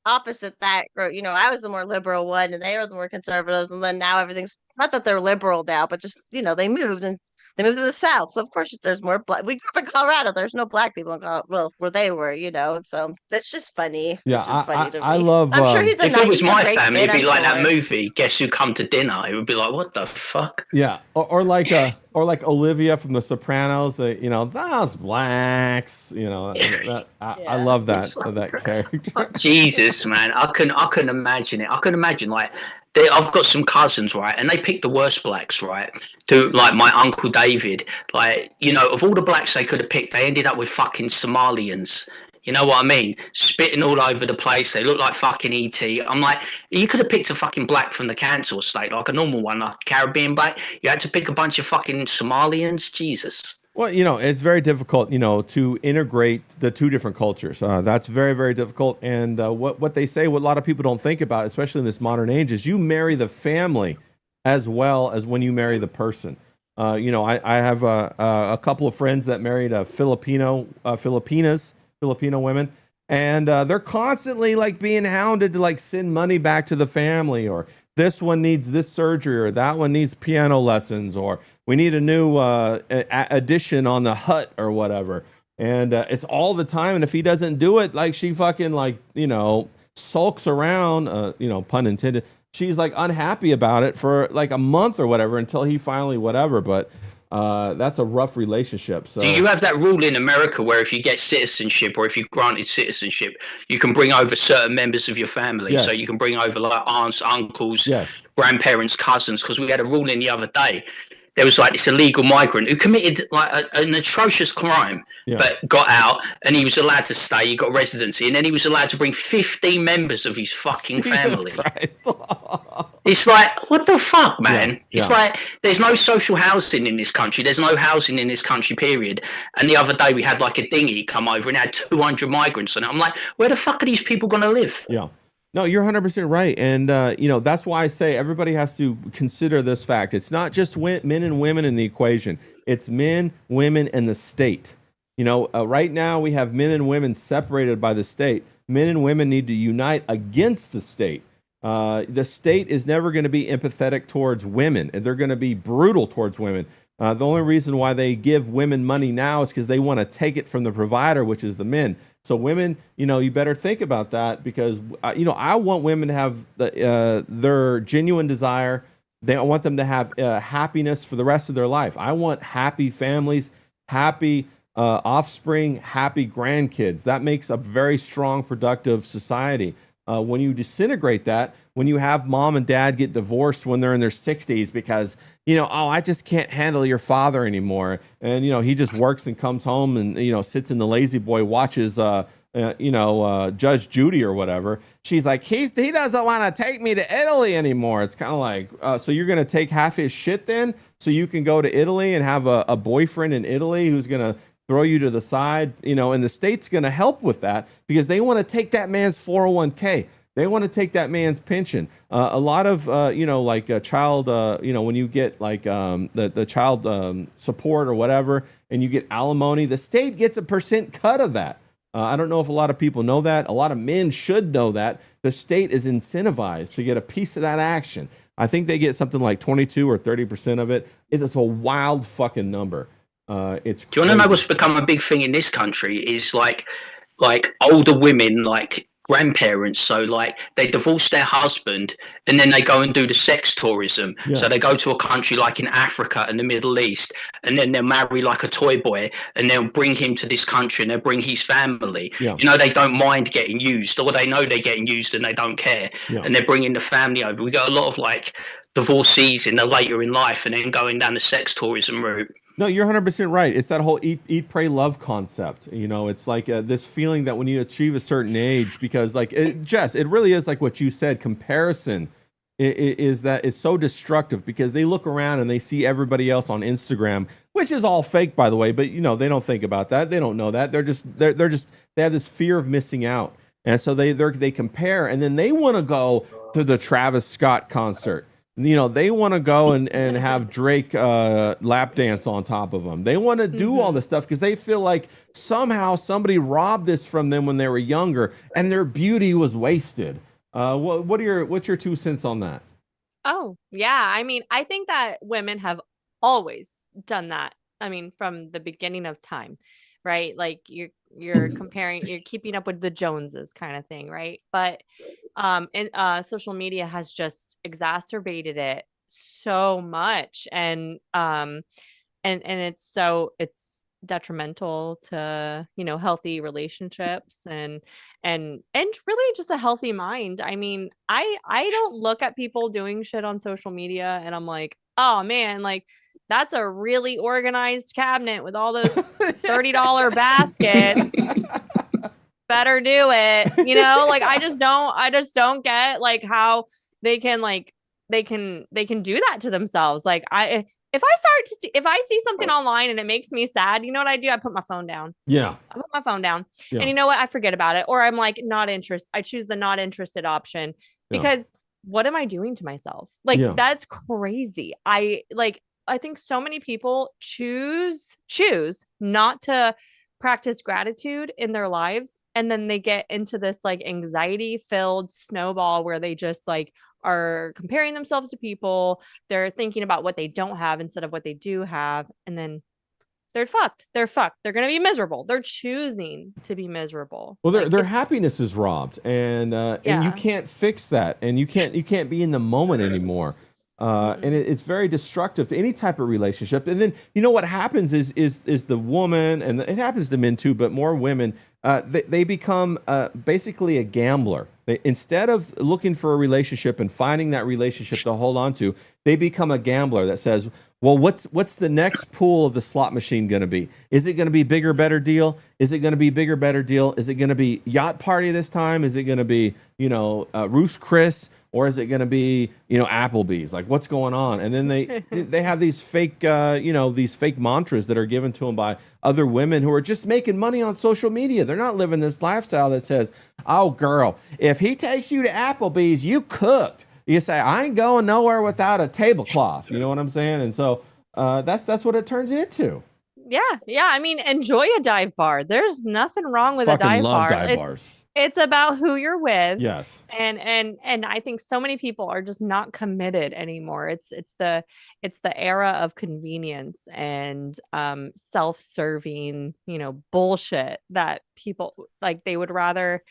opposite that group. You know, I was the more liberal one and they were the more conservative. And then now everything's not that they're liberal now, but just, you know, they moved to the South. So of course there's more black. We grew up in Colorado. There's no black people in Colorado. Well, where they were, you know. So it's just funny. Yeah, It's just funny to I me. love. I'm sure he's a If nice, it was he's a my great family, kid, it'd be I'm like that sure. movie, Guess Who Come to Dinner? It would be like, what the fuck? Yeah, or like Olivia from The Sopranos. You know, those blacks. You know, I Yeah. love that It's like- that character. Jesus, man, I couldn't imagine it. I can imagine like I've got some cousins, right, and they picked the worst blacks, right? To like my uncle David, like you know, of all the blacks they could have picked, they ended up with fucking Somalians. You know what I mean? Spitting all over the place. They look like fucking ET. I'm like, you could have picked a fucking black from the council estate, like a normal one, like a Caribbean black. You had to pick a bunch of fucking Somalians. Jesus. Well, you know, it's very difficult, you know, to integrate the two different cultures. That's very, very difficult. And what they say, what a lot of people don't think about, especially in this modern age, is you marry the family as well as when you marry the person. You know, I have a couple of friends that married Filipino women, and they're constantly like being hounded to like send money back to the family, or this one needs this surgery, or that one needs piano lessons, or we need a new addition on the hut or whatever. And it's all the time. And if he doesn't do it, like she fucking like, you know, sulks around, you know, pun intended. She's like unhappy about it for like a month or whatever until he finally whatever. But that's a rough relationship. So Do you have that rule in America where if you get citizenship or if you're granted citizenship, you can bring over certain members of your family? Yes. So you can bring over like aunts, uncles, yes, grandparents, cousins, because we had a rule in the other day. There was like this illegal migrant who committed like an atrocious crime, yeah. but got out and he was allowed to stay. He got residency, and then he was allowed to bring 15 members of his fucking Jesus family. Christ. It's like, what the fuck, man? Yeah, It's yeah. like, there's no social housing in this country. There's no housing in this country, period. And the other day we had like a dinghy come over and had 200 migrants on it. I'm like, where the fuck are these people going to live? Yeah. No, you're 100% right. And, you know, that's why I say everybody has to consider this fact. It's not just men and women in the equation. It's men, women, and the state. You know, right now we have men and women separated by the state. Men and women need to unite against the state. The state is never going to be empathetic towards women, and they're going to be brutal towards women. The only reason why they give women money now is because they want to take it from the provider, which is the men. So women, you know, you better think about that because, you know, I want women to have their genuine desire. I want them to have happiness for the rest of their life. I want happy families, happy offspring, happy grandkids. That makes a very strong, productive society. When you disintegrate that, when you have mom and dad get divorced when they're in their 60s because, you know, oh, I just can't handle your father anymore. And, you know, he just works and comes home and, you know, sits in the lazy boy, watches, Judge Judy or whatever. She's like, he doesn't want to take me to Italy anymore. It's kind of like, so you're going to take half his shit then so you can go to Italy and have a boyfriend in Italy who's going to throw you to the side, you know, and the state's going to help with that because they want to take that man's 401k. They want to take that man's pension. A lot of, you know, like a child, you know, when you get like the child support or whatever, and you get alimony, the state gets a % cut of that. I don't know if a lot of people know that. A lot of men should know that. The state is incentivized to get a piece of that action. I think they get something like 22 or 30% of it. It's a wild fucking number. It's Do you want to know what's become a big thing in this country is like older women, like grandparents. So like they divorce their husband and then they go and do the sex tourism. Yeah. So they go to a country like in Africa and the Middle East, and then they'll marry like a toy boy and they'll bring him to this country and they'll bring his family. Yeah. You know, they don't mind getting used, or they know they're getting used and they don't care. Yeah. And they're bringing the family over. We got a lot of like divorcees in the later in life and then going down the sex tourism route. No, you're 100% right. It's that whole eat, pray, love concept. You know, it's like this feeling that when you achieve a certain age, because like, Jess, it really is like what you said, comparison is that it's so destructive because they look around and they see everybody else on Instagram, which is all fake, by the way, but you know, they don't think about that. They don't know that. They have this fear of missing out. And so they compare, and then they want to go to the Travis Scott concert. You know, they want to go and have Drake lap dance on top of them. They want to do all this stuff because they feel like somehow somebody robbed this from them when they were younger and their beauty was wasted. What's your 2 cents on that? Oh, yeah. I mean, I think that women have always done that. I mean, from the beginning of time, right? Like you're comparing, you're keeping up with the Joneses kind of thing, right? But and social media has just exacerbated it so much, and it's detrimental to, you know, healthy relationships and really just a healthy mind. I mean, I don't look at people doing shit on social media and I'm like, oh man, like that's a really organized cabinet with all those $30 baskets. Better do it. You know, like I just don't get like how they can do that to themselves. Like if I see something online and it makes me sad, you know what I do? I put my phone down. Yeah. I put my phone down. Yeah. And you know what? I forget about it. Or I'm like not interested. I choose the not interested option because what am I doing to myself? Like that's crazy. I think so many people choose not to practice gratitude in their lives, and then they get into this like anxiety filled snowball where they just like are comparing themselves to people. They're thinking about what they don't have instead of what they do have, and then they're fucked. They're going to be miserable. They're choosing to be miserable. Well, their happiness is robbed, and you can't fix that, and you can't be in the moment anymore. And it's very destructive to any type of relationship. And then, you know, what happens is the woman, and it happens to men too, but more women, they become basically a gambler. Instead of looking for a relationship and finding that relationship to hold on to, they become a gambler that says, well, what's the next pool of the slot machine going to be? Is it going to be bigger, better deal? Is it going to be bigger, better deal? Is it going to be yacht party this time? Is it going to be, you know, Roost Chris? Or is it going to be, you know, Applebee's? Like, what's going on? And then they have these fake, these fake mantras that are given to them by other women who are just making money on social media. They're not living this lifestyle that says, oh, girl, if he takes you to Applebee's, you cooked. You say, I ain't going nowhere without a tablecloth. You know what I'm saying? And so that's what it turns into. Yeah. I mean, enjoy a dive bar. There's nothing wrong with a dive bar. Dive bars. It's about who you're with. Yes. And I think so many people are just not committed anymore. It's the era of convenience and self-serving, you know, bullshit that people like. They would rather,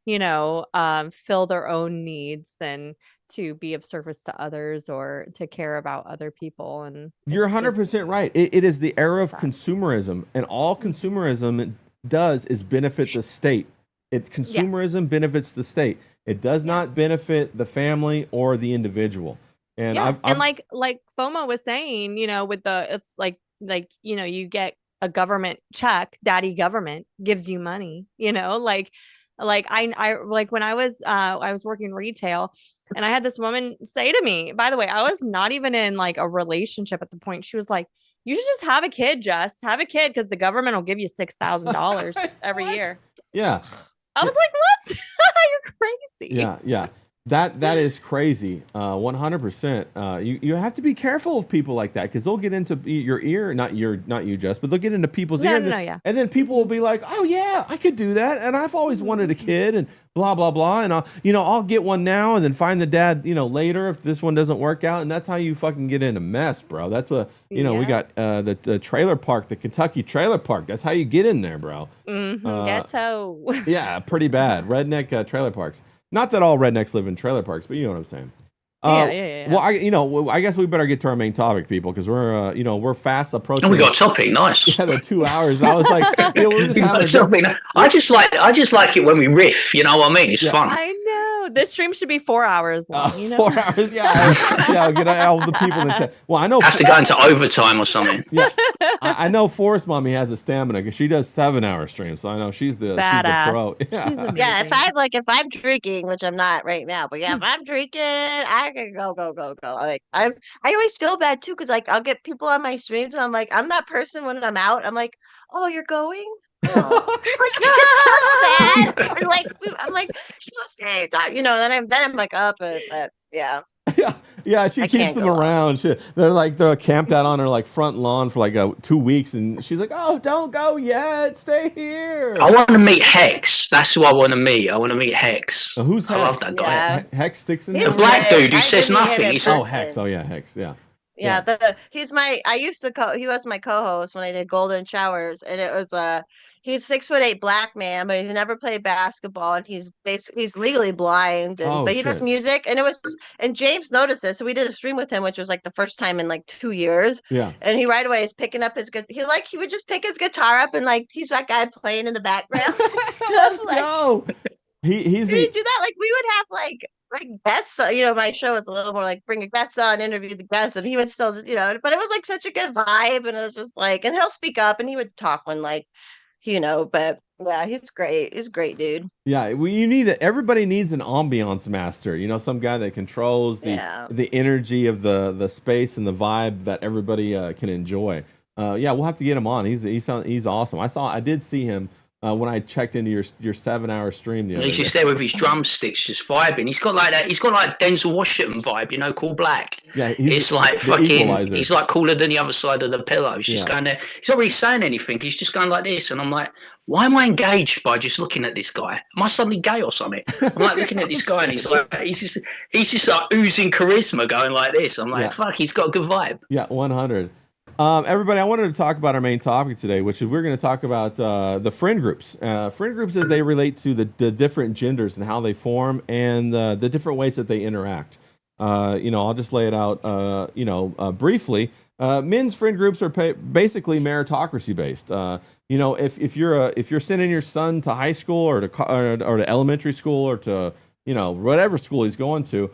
you know, fill their own needs than to be of service to others or to care about other people. And you're 100% right. It is the era of consumerism, and all consumerism does is benefit the state. Consumerism benefits the state. It does not benefit the family or the individual. And and like FOMO was saying, you know, with it's like you know, you get a government check, daddy government gives you money, you know, like I like when I was working retail, and I had this woman say to me, by the way, I was not even in like a relationship at the point. She was like, you should just have a kid, Jess. Have a kid because the government will give you $6,000 every year. Yeah. I was like, what? You're crazy. Yeah. That is crazy. 100%. You have to be careful of people like that because they'll get into your ear, not you, Jess, but they'll get into people's ear. And then people will be like, oh yeah, I could do that. And I've always wanted a kid and blah, blah, blah. And I'll get one now and then find the dad, you know, later if this one doesn't work out. And that's how you fucking get in a mess, bro. That's we got the trailer park, the Kentucky trailer park. That's how you get in there, bro. Ghetto. Yeah, pretty bad. Redneck trailer parks. Not that all rednecks live in trailer parks, but you know what I'm saying. Yeah. Well, I guess we better get to our main topic, people, because we're fast approaching. Oh, we got a topic, nice. Yeah, the 2 hours. I was like, we're just having I just like it when we riff. You know what I mean? It's fun. I know. This stream should be 4 hours long. You know? 4 hours, yeah. Get all the people in the chat. Well, I know. Have to go into overtime or something. Yeah, I know. Forest Mommy has a stamina because she does 7-hour streams, so I know she's the badass. She's the pro. Yeah, if I'm drinking, which I'm not right now, but yeah, if I'm drinking, I can go. Like I always feel bad too because like I'll get people on my streams and I'm like, I'm that person when I'm out. I'm like, oh, you're going? Oh. It's so sad. I'm like so sad. You know, then I'm like up and yeah. Yeah, she I keeps can't them go around. They're camped out on her like front lawn for like 2 weeks, and she's like, "Oh, don't go yet, stay here." I want to meet Hex. That's who I want to meet. I want to meet Hex. Who's I love Hex? that guy. Yeah. Hex sticks in He's The there. black great. dude who I says did meet him nothing. in He's Oh, person. Hex. Oh yeah, Hex. Yeah. Yeah, he's my I used to he was my co-host when I did Golden Showers, and it was he's 6'8" black man, but he's never played basketball, and he's legally blind, and Oh but he does shit. music, and James noticed this, so we did a stream with him, which was like the first time in like 2 years, Yeah. and he right away is picking up he would just pick his guitar up and like he's that guy playing in the background. So, Let's like, go. He's we the do that. Like we would have like guests. My show was a little more like bring a guest on, interview the guests, and he would still, but it was like such a good vibe, and it was just like, and he'll speak up, and he would talk when like, but yeah, he's great. He's a great dude. Yeah, well, everybody needs an ambiance master. Some guy that controls Yeah. the energy of the space and the vibe that everybody can enjoy. Yeah, we'll have to get him on. He's awesome. I did see him when I checked into your 7-hour stream the other He's day. just there with his drumsticks, just vibing. He's got like that. He's got like Denzel Washington vibe, cool black. Yeah, It's like the fucking. equalizer. He's like cooler than the other side of the pillow. He's just Yeah. going there. He's not really saying anything. He's just going like this, and I'm like, why am I engaged by just looking at this guy? Am I suddenly gay or something? I'm like looking at this guy, and he's just like oozing charisma, going like this. I'm like, Yeah. fuck, he's got a good vibe. Yeah, 100. Everybody, I wanted to talk about our main topic today, which is we're going to talk about the friend groups. Friend groups as they relate to the different genders and how they form and the different ways that they interact. I'll just lay it out, briefly. Men's friend groups are basically meritocracy based. If you're sending your son to high school or to elementary school or to whatever school he's going to,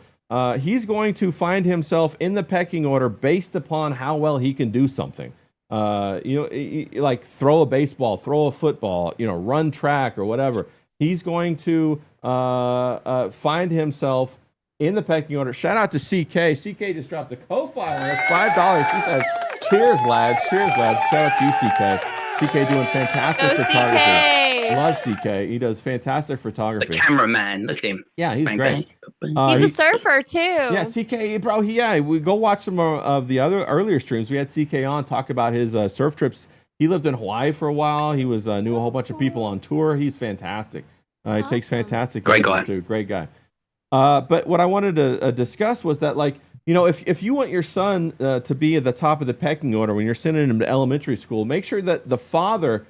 he's going to find himself in the pecking order based upon how well he can do something. Like throw a baseball, throw a football, run track or whatever. He's going to find himself in the pecking order. Shout out to CK. CK just dropped a co-file on us, $5. She says, "Cheers, lads. Cheers, lads." Shout out to you, CK. CK doing fantastic photography. CK. Love CK. He does fantastic The photography. cameraman, look at him. Yeah, he's Bang, great. bang. He's a surfer too. Yeah, CK, bro. We go watch some of the other earlier streams. We had CK on talk about his surf trips. He lived in Hawaii for a while. He knew a whole bunch of people on tour. He's fantastic. He takes fantastic Great pictures, guy. too. Great guy. But what I wanted to discuss was that, like, if you want your son to be at the top of the pecking order when you're sending him to elementary school, make sure that the father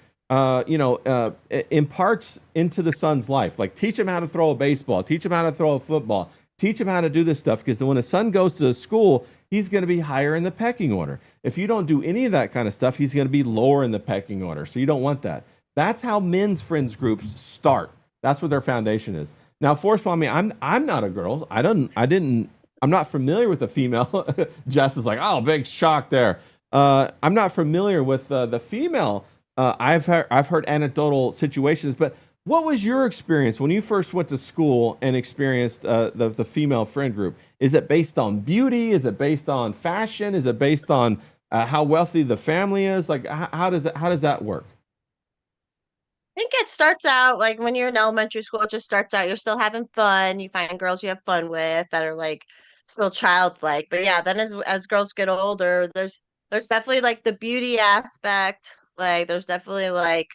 imparts into the son's life. Like, teach him how to throw a baseball, teach him how to throw a football, teach him how to do this stuff. Because when the son goes to school, he's going to be higher in the pecking order. If you don't do any of that kind of stuff, he's going to be lower in the pecking order. So you don't want that. That's how men's friends groups start. That's what their foundation is. Now, force upon me, I'm not a girl. I'm not familiar with a female. Jess is like, oh, big shock there. I'm not familiar with the female. I've heard anecdotal situations, but what was your experience when you first went to school and experienced the female friend group? Is it based on beauty? Is it based on fashion? Is it based on how wealthy the family is? Like, how does that work? I think it starts out like when you're in elementary school, it just starts out, you're still having fun. You find girls you have fun with that are like still childlike. But yeah, then as girls get older, there's definitely like the beauty aspect. Like there's definitely like,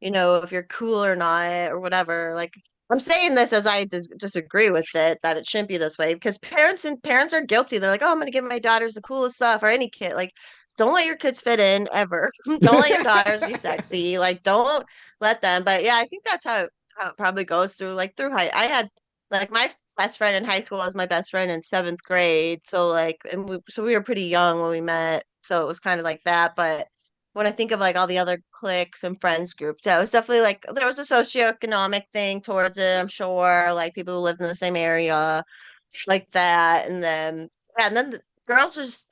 if you're cool or not or whatever. Like I'm saying this as I disagree with it, that it shouldn't be this way because parents are guilty. They're like, oh, I'm gonna give my daughters the coolest stuff, or any kid. Like, don't let your kids fit in ever. Don't let your daughters be sexy. Like, don't let them. But yeah, I think that's how it probably goes through high. I had like my best friend in high school was my best friend in 7th grade. So like, and we were pretty young when we met. So it was kind of like that. But when I think of like all the other cliques and friends groups, yeah, it was definitely like there was a socioeconomic thing towards it, I'm sure. Like people who lived in the same area, like that. And then the girls just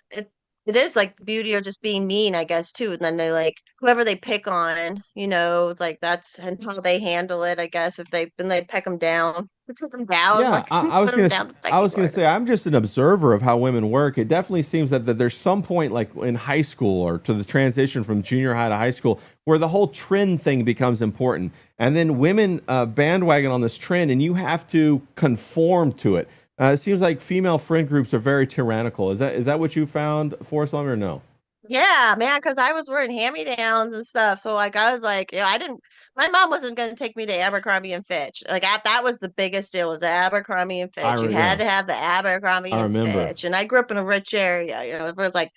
it is like beauty or just being mean, I guess, too. And then they like whoever they pick on, it's like that's and how they handle it, I guess, if they peck them down. Put them down. Yeah, like, I was put 'em gonna down the I was pecking gonna say I'm just an observer of how women work. It definitely seems that there's some point like in high school or to the transition from junior high to high school where the whole trend thing becomes important, and then women bandwagon on this trend, and you have to conform to it. It seems like female friend groups are very tyrannical. Is that what you found, Forrest Lummy, or no? Yeah, man, because I was wearing hand-me-downs and stuff. So like I was like, I didn't my mom wasn't gonna take me to Abercrombie and Fitch. Like that was the biggest deal was Abercrombie and Fitch. You had Yeah, to have the Abercrombie I and remember. Fitch. And I grew up in a rich area, it was like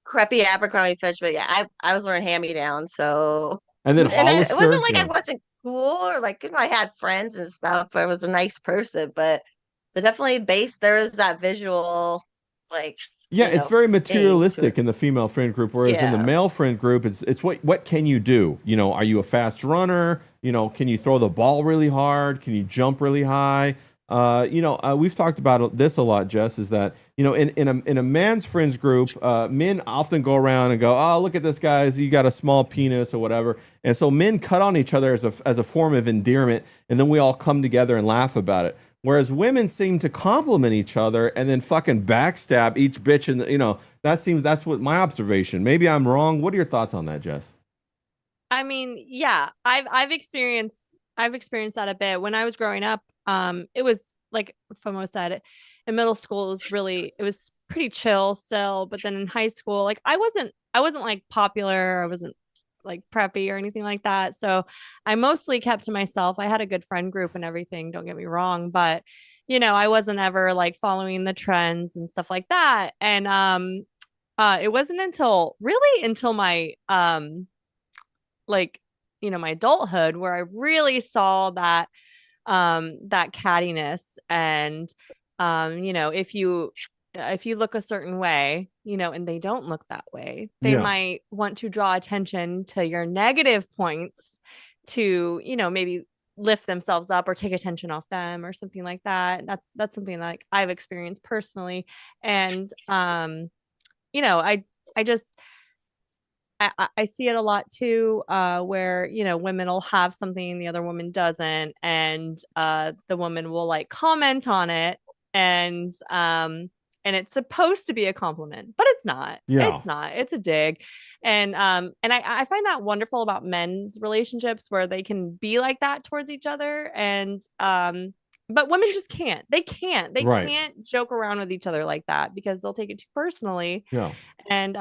crappy Abercrombie Fitch, but yeah, I was wearing hand-me-downs. So And then it wasn't Hollister, like I yeah. wasn't cool or like I had friends and stuff. I was a nice person, but the definitely base there is that visual like, Yeah, it's very thing to materialistic it. in the female friend group, whereas in the Yeah. male friend group, it's what can you do? Are you a fast runner? Can you throw the ball really hard? Can you jump really high? We've talked about this a lot, Jess, is that, in a man's friends group, men often go around and go, oh, look at this guy, you got a small penis or whatever. And so men cut on each other as a form of endearment, and then we all come together and laugh about it. Whereas women seem to compliment each other and then fucking backstab each bitch, and that's what my observation. Maybe I'm wrong. What are your thoughts on that, Jess? I mean, yeah, I've experienced that a bit. When I was growing up, it was like FOMO said, in middle school it was pretty chill still, but then in high school, like I wasn't like popular, I wasn't like preppy or anything like that. So I mostly kept to myself. I had a good friend group and everything, don't get me wrong, but I wasn't ever like following the trends and stuff like that. And it wasn't until my like my adulthood where I really saw that cattiness. And if you look a certain way, and they don't look that way, they Yeah. might want to draw attention to your negative points to maybe lift themselves up or take attention off them or something like that. That's something like I've experienced personally. And I just I see it a lot too, where women will have something the other woman doesn't, and the woman will like comment on it, and it's supposed to be a compliment, but it's not. Yeah. It's not. It's a dig, and I find that wonderful about men's relationships where they can be like that towards each other, and but women just can't. They can't. They Right. can't joke around with each other like that because they'll take it too personally. Yeah. And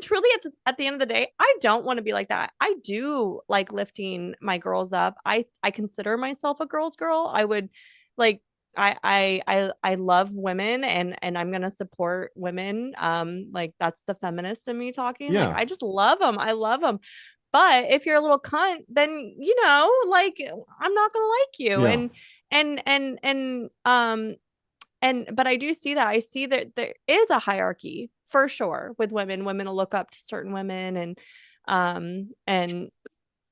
truly at the end of the day, I don't want to be like that. I do like lifting my girls up. I consider myself a girl's girl. I would like I love women, and I'm gonna support women. Like that's the feminist in me talking. Like Yeah. I just love them. I love them. But if you're a little cunt, then like I'm not gonna like you. Yeah. And but I do see that. I see that there is a hierarchy for sure with women. Women will look up to certain women, and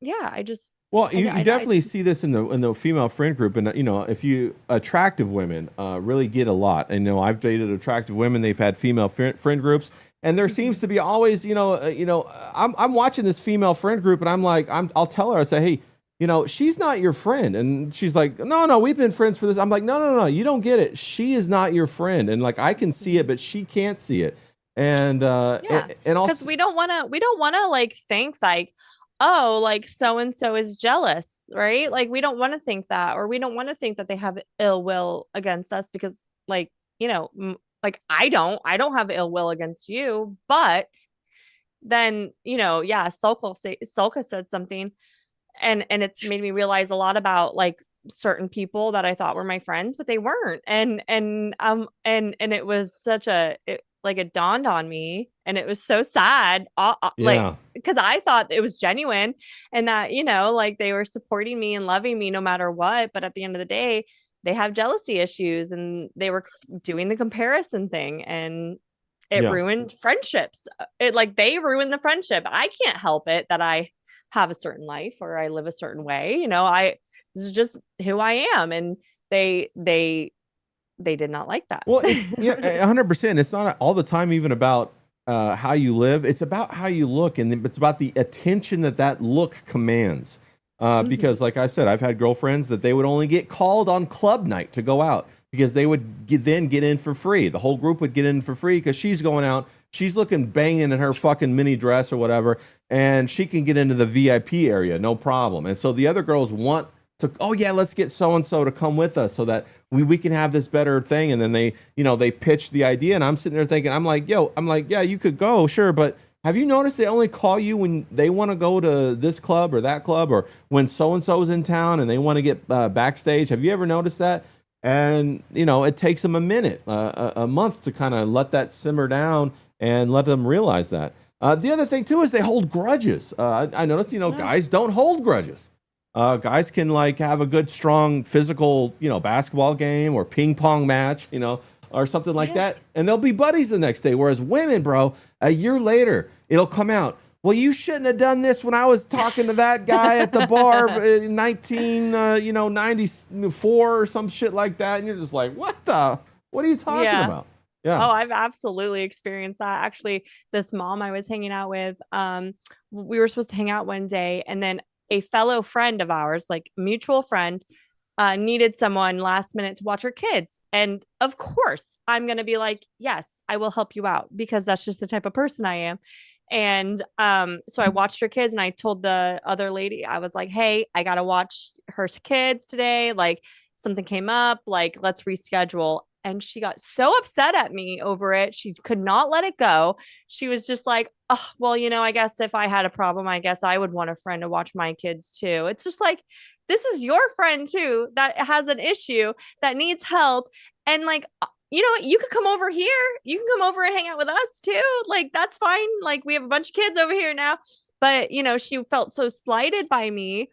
yeah, I just Well, I, you I, I definitely see this in the female friend group, and if you attractive women really get a lot. And I've dated attractive women; they've had female friend groups, and there seems to be always, I'm watching this female friend group, and I'll tell her, I say, hey, she's not your friend, and she's like, no, we've been friends for this. I'm like, no, you don't get it. She is not your friend, and like I can see it, but she can't see it, and yeah, and because also, we don't want to like think like, oh, like so and so is jealous, right? Like we don't want to think that, or we don't want to think that they have ill will against us because like like I don't have ill will against you. But then yeah, Sulk has said something, and it's made me realize a lot about like certain people that I thought were my friends, but they weren't. And it was like it dawned on me, and it was so sad, like yeah, because I thought it was genuine, and that like they were supporting me and loving me no matter what. But at the end of the day, they have jealousy issues, and they were doing the comparison thing, and it yeah. ruined friendships. They ruined the friendship. I can't help it that I have a certain life or I live a certain way. This is just who I am, and they did not like that. Well, it's 100%. It's not all the time even about how you live. It's about how you look, and it's about the attention that look commands. Because, like I said, I've had girlfriends that they would only get called on club night to go out because they would then get in for free. The whole group would get in for free because she's going out. She's looking banging in her fucking mini dress or whatever, and she can get into the VIP area, no problem. And so the other girls want to, oh yeah, let's get so and so to come with us so that we can have this better thing. And then they pitch the idea, and I'm sitting there thinking, I'm like, yeah, you could go, sure, but have you noticed they only call you when they want to go to this club or that club, or when so and so's in town and they want to get backstage? Have you ever noticed that? And it takes them a minute, a month to kind of let that simmer down and let them realize that. The other thing too is they hold grudges. I noticed, guys don't hold grudges. Guys can like have a good, strong physical, basketball game or ping pong match, or something like that, and they'll be buddies the next day. Whereas women, bro, a year later, it'll come out, well, you shouldn't have done this when I was talking to that guy at the bar in 1994 or some shit like that. And you're just like, what are you talking about? Yeah. Oh, I've absolutely experienced that. Actually, this mom I was hanging out with, we were supposed to hang out one day, and then a fellow friend of ours, like mutual friend, needed someone last minute to watch her kids. And of course, I'm going to be like, yes, I will help you out, because that's just the type of person I am. And so I watched her kids, and I told the other lady, I was like, hey, I got to watch her kids today. Like, something came up, like, let's reschedule. And she got so upset at me over it. She could not let it go. She was just like, oh, well, I guess if I had a problem, I guess I would want a friend to watch my kids too. It's just like, this is your friend too that has an issue, that needs help. And like, you could come over here. You can come over and hang out with us too. Like, that's fine. Like, we have a bunch of kids over here now. But, she felt so slighted by me.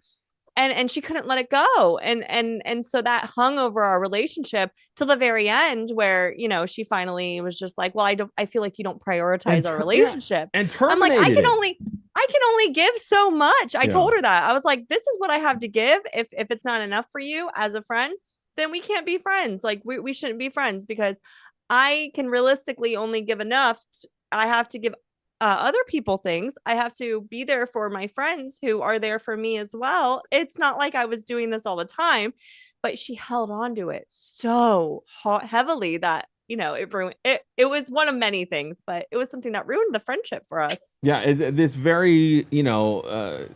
And she couldn't let it go. And so that hung over our relationship till the very end, where, she finally was just like, well, I feel like you don't prioritize our relationship. Yeah. And terminated. I'm like, I can only give so much. I told her that. I was like, this is what I have to give. If it's not enough for you as a friend, then we can't be friends. Like, we shouldn't be friends, because I can realistically only give enough. I have to give other people things. I have to be there for my friends who are there for me as well. It's not like I was doing this all the time, but she held on to it so heavily that, it ruined it. It was one of many things, but it was something that ruined the friendship for us. Yeah. This very,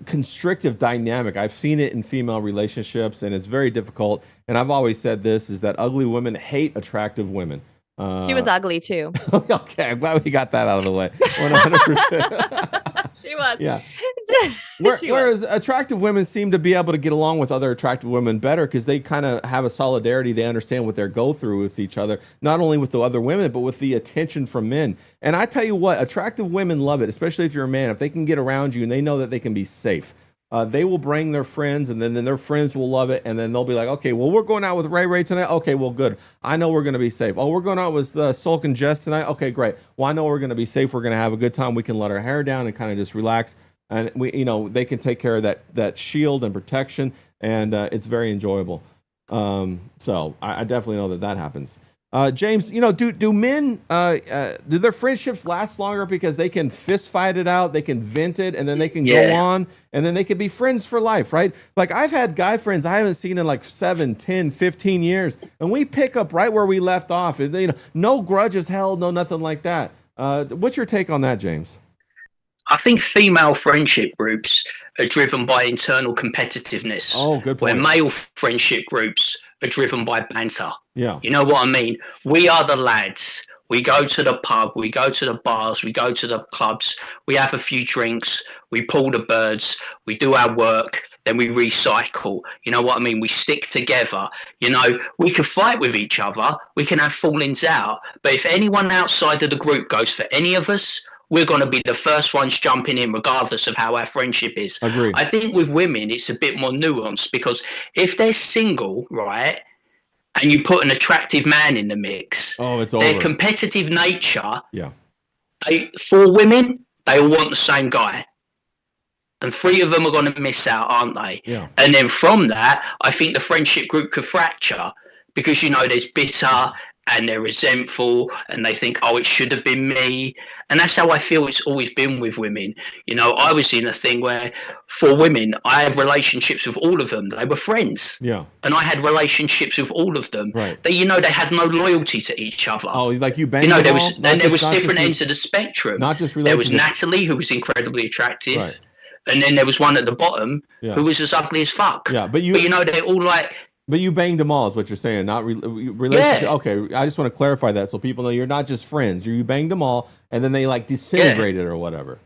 constrictive dynamic. I've seen it in female relationships, and it's very difficult. And I've always said this, is that ugly women hate attractive women. She was ugly too. Okay, I'm glad we got that out of the way. 100%. She was. Yeah. Whereas attractive women seem to be able to get along with other attractive women better, because they kind of have a solidarity. They understand what they go through with each other, not only with the other women, but with the attention from men. And I tell you what, attractive women love it, especially if you're a man. If they can get around you and they know that they can be safe, they will bring their friends, and then their friends will love it. And then they'll be like, okay, well, we're going out with Ray tonight. Okay, well, good. I know we're going to be safe. Oh, we're going out with Sulk and Jess tonight. Okay, great. Well, I know we're going to be safe. We're going to have a good time. We can let our hair down and kind of just relax. And they can take care of that shield and protection. And it's very enjoyable. So I definitely know that happens. James, do men, do their friendships last longer because they can fist fight it out, they can vent it, and then they can go on, and then they can be friends for life, right? Like, I've had guy friends I haven't seen in like 7, 10, 15 years, and we pick up right where we left off. No grudges held, no nothing like that. What's your take on that, James? I think female friendship groups are driven by internal competitiveness. Oh, good point. Where male friendship groups are driven by banter. Yeah. You know what I mean? We are the lads. We go to the pub, we go to the bars, we go to the clubs, we have a few drinks, we pull the birds, we do our work, then we recycle. You know what I mean? We stick together. We can fight with each other, we can have fallings out, but if anyone outside of the group goes for any of us, we're going to be the first ones jumping in, regardless of how our friendship is. Agreed. I think with women, it's a bit more nuanced, because if they're single, right, and you put an attractive man in the mix, it's their over. competitive nature, yeah, for women, they all want the same guy. And 3 of them are going to miss out, aren't they? Yeah. And then from that, I think the friendship group could fracture, because, there's bitter and they're resentful and they think, oh, it should have been me. And that's how I feel it's always been with women. I was in a thing where, for women, I had relationships with all of them. They were friends. Yeah. And I had relationships with all of them. Right. They had no loyalty to each other. Oh, like you banged there was different ends of the spectrum. Not just there was relationships. Natalie, who was incredibly attractive. Right. and then there was one at the bottom Yeah. who was as ugly as fuck. Yeah, But you know, they're all like, but you banged them all, is what you're saying, not relationship. Yeah. Okay, I just want to clarify that so people know you're not just friends. You banged them all, and then they like disintegrated or whatever.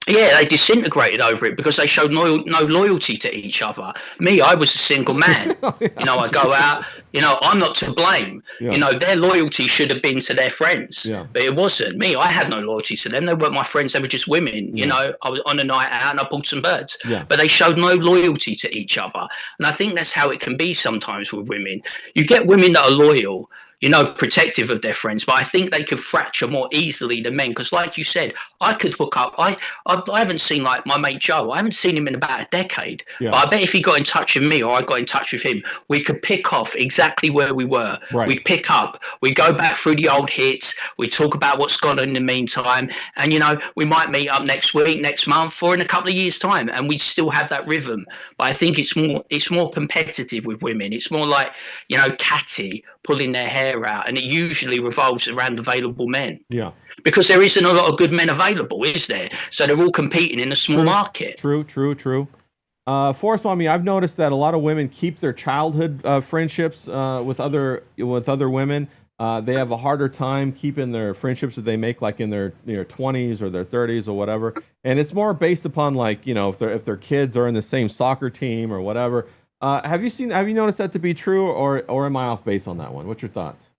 yeah, they disintegrated over it because they showed no loyalty to each other. Me, I was a single man. You know, I go out, you know, I'm not to blame. Yeah. You know, their loyalty should have been to their friends, Yeah. but it wasn't. Me, I had no loyalty to them. They weren't my friends. They were just women. You know, I was on a night out and I pulled some birds, but they showed no loyalty to each other. And I think that's how it can be sometimes with women. You get women that are loyal, you know, protective of their friends, but I think they could fracture more easily than men. Because like you said, I could hook up. I haven't seen like my mate Joe. I haven't seen him in about a decade. Yeah. But I bet if he got in touch with me or I got in touch with him, we could pick off exactly where we were. Right. We'd pick up. We'd go back through the old hits. We'd talk about what's gone on in the meantime. And, you know, we might meet up next week, next month, or in a couple of years' time. And we'd still have that rhythm. But I think it's more competitive with women. It's more like, you know, catty, pulling their hair out, and it usually revolves around available men. Yeah, because there isn't a lot of good men available, is there? So they're all competing in a small market. True. Forrest Mommy, I've noticed that a lot of women keep their childhood friendships with other women. They have a harder time keeping their friendships that they make like in their 20s or their 30s or whatever. And it's more based upon like, you know, if their kids are in the same soccer team or whatever. Have you noticed that to be true, or am I off base on that one? What's your thoughts?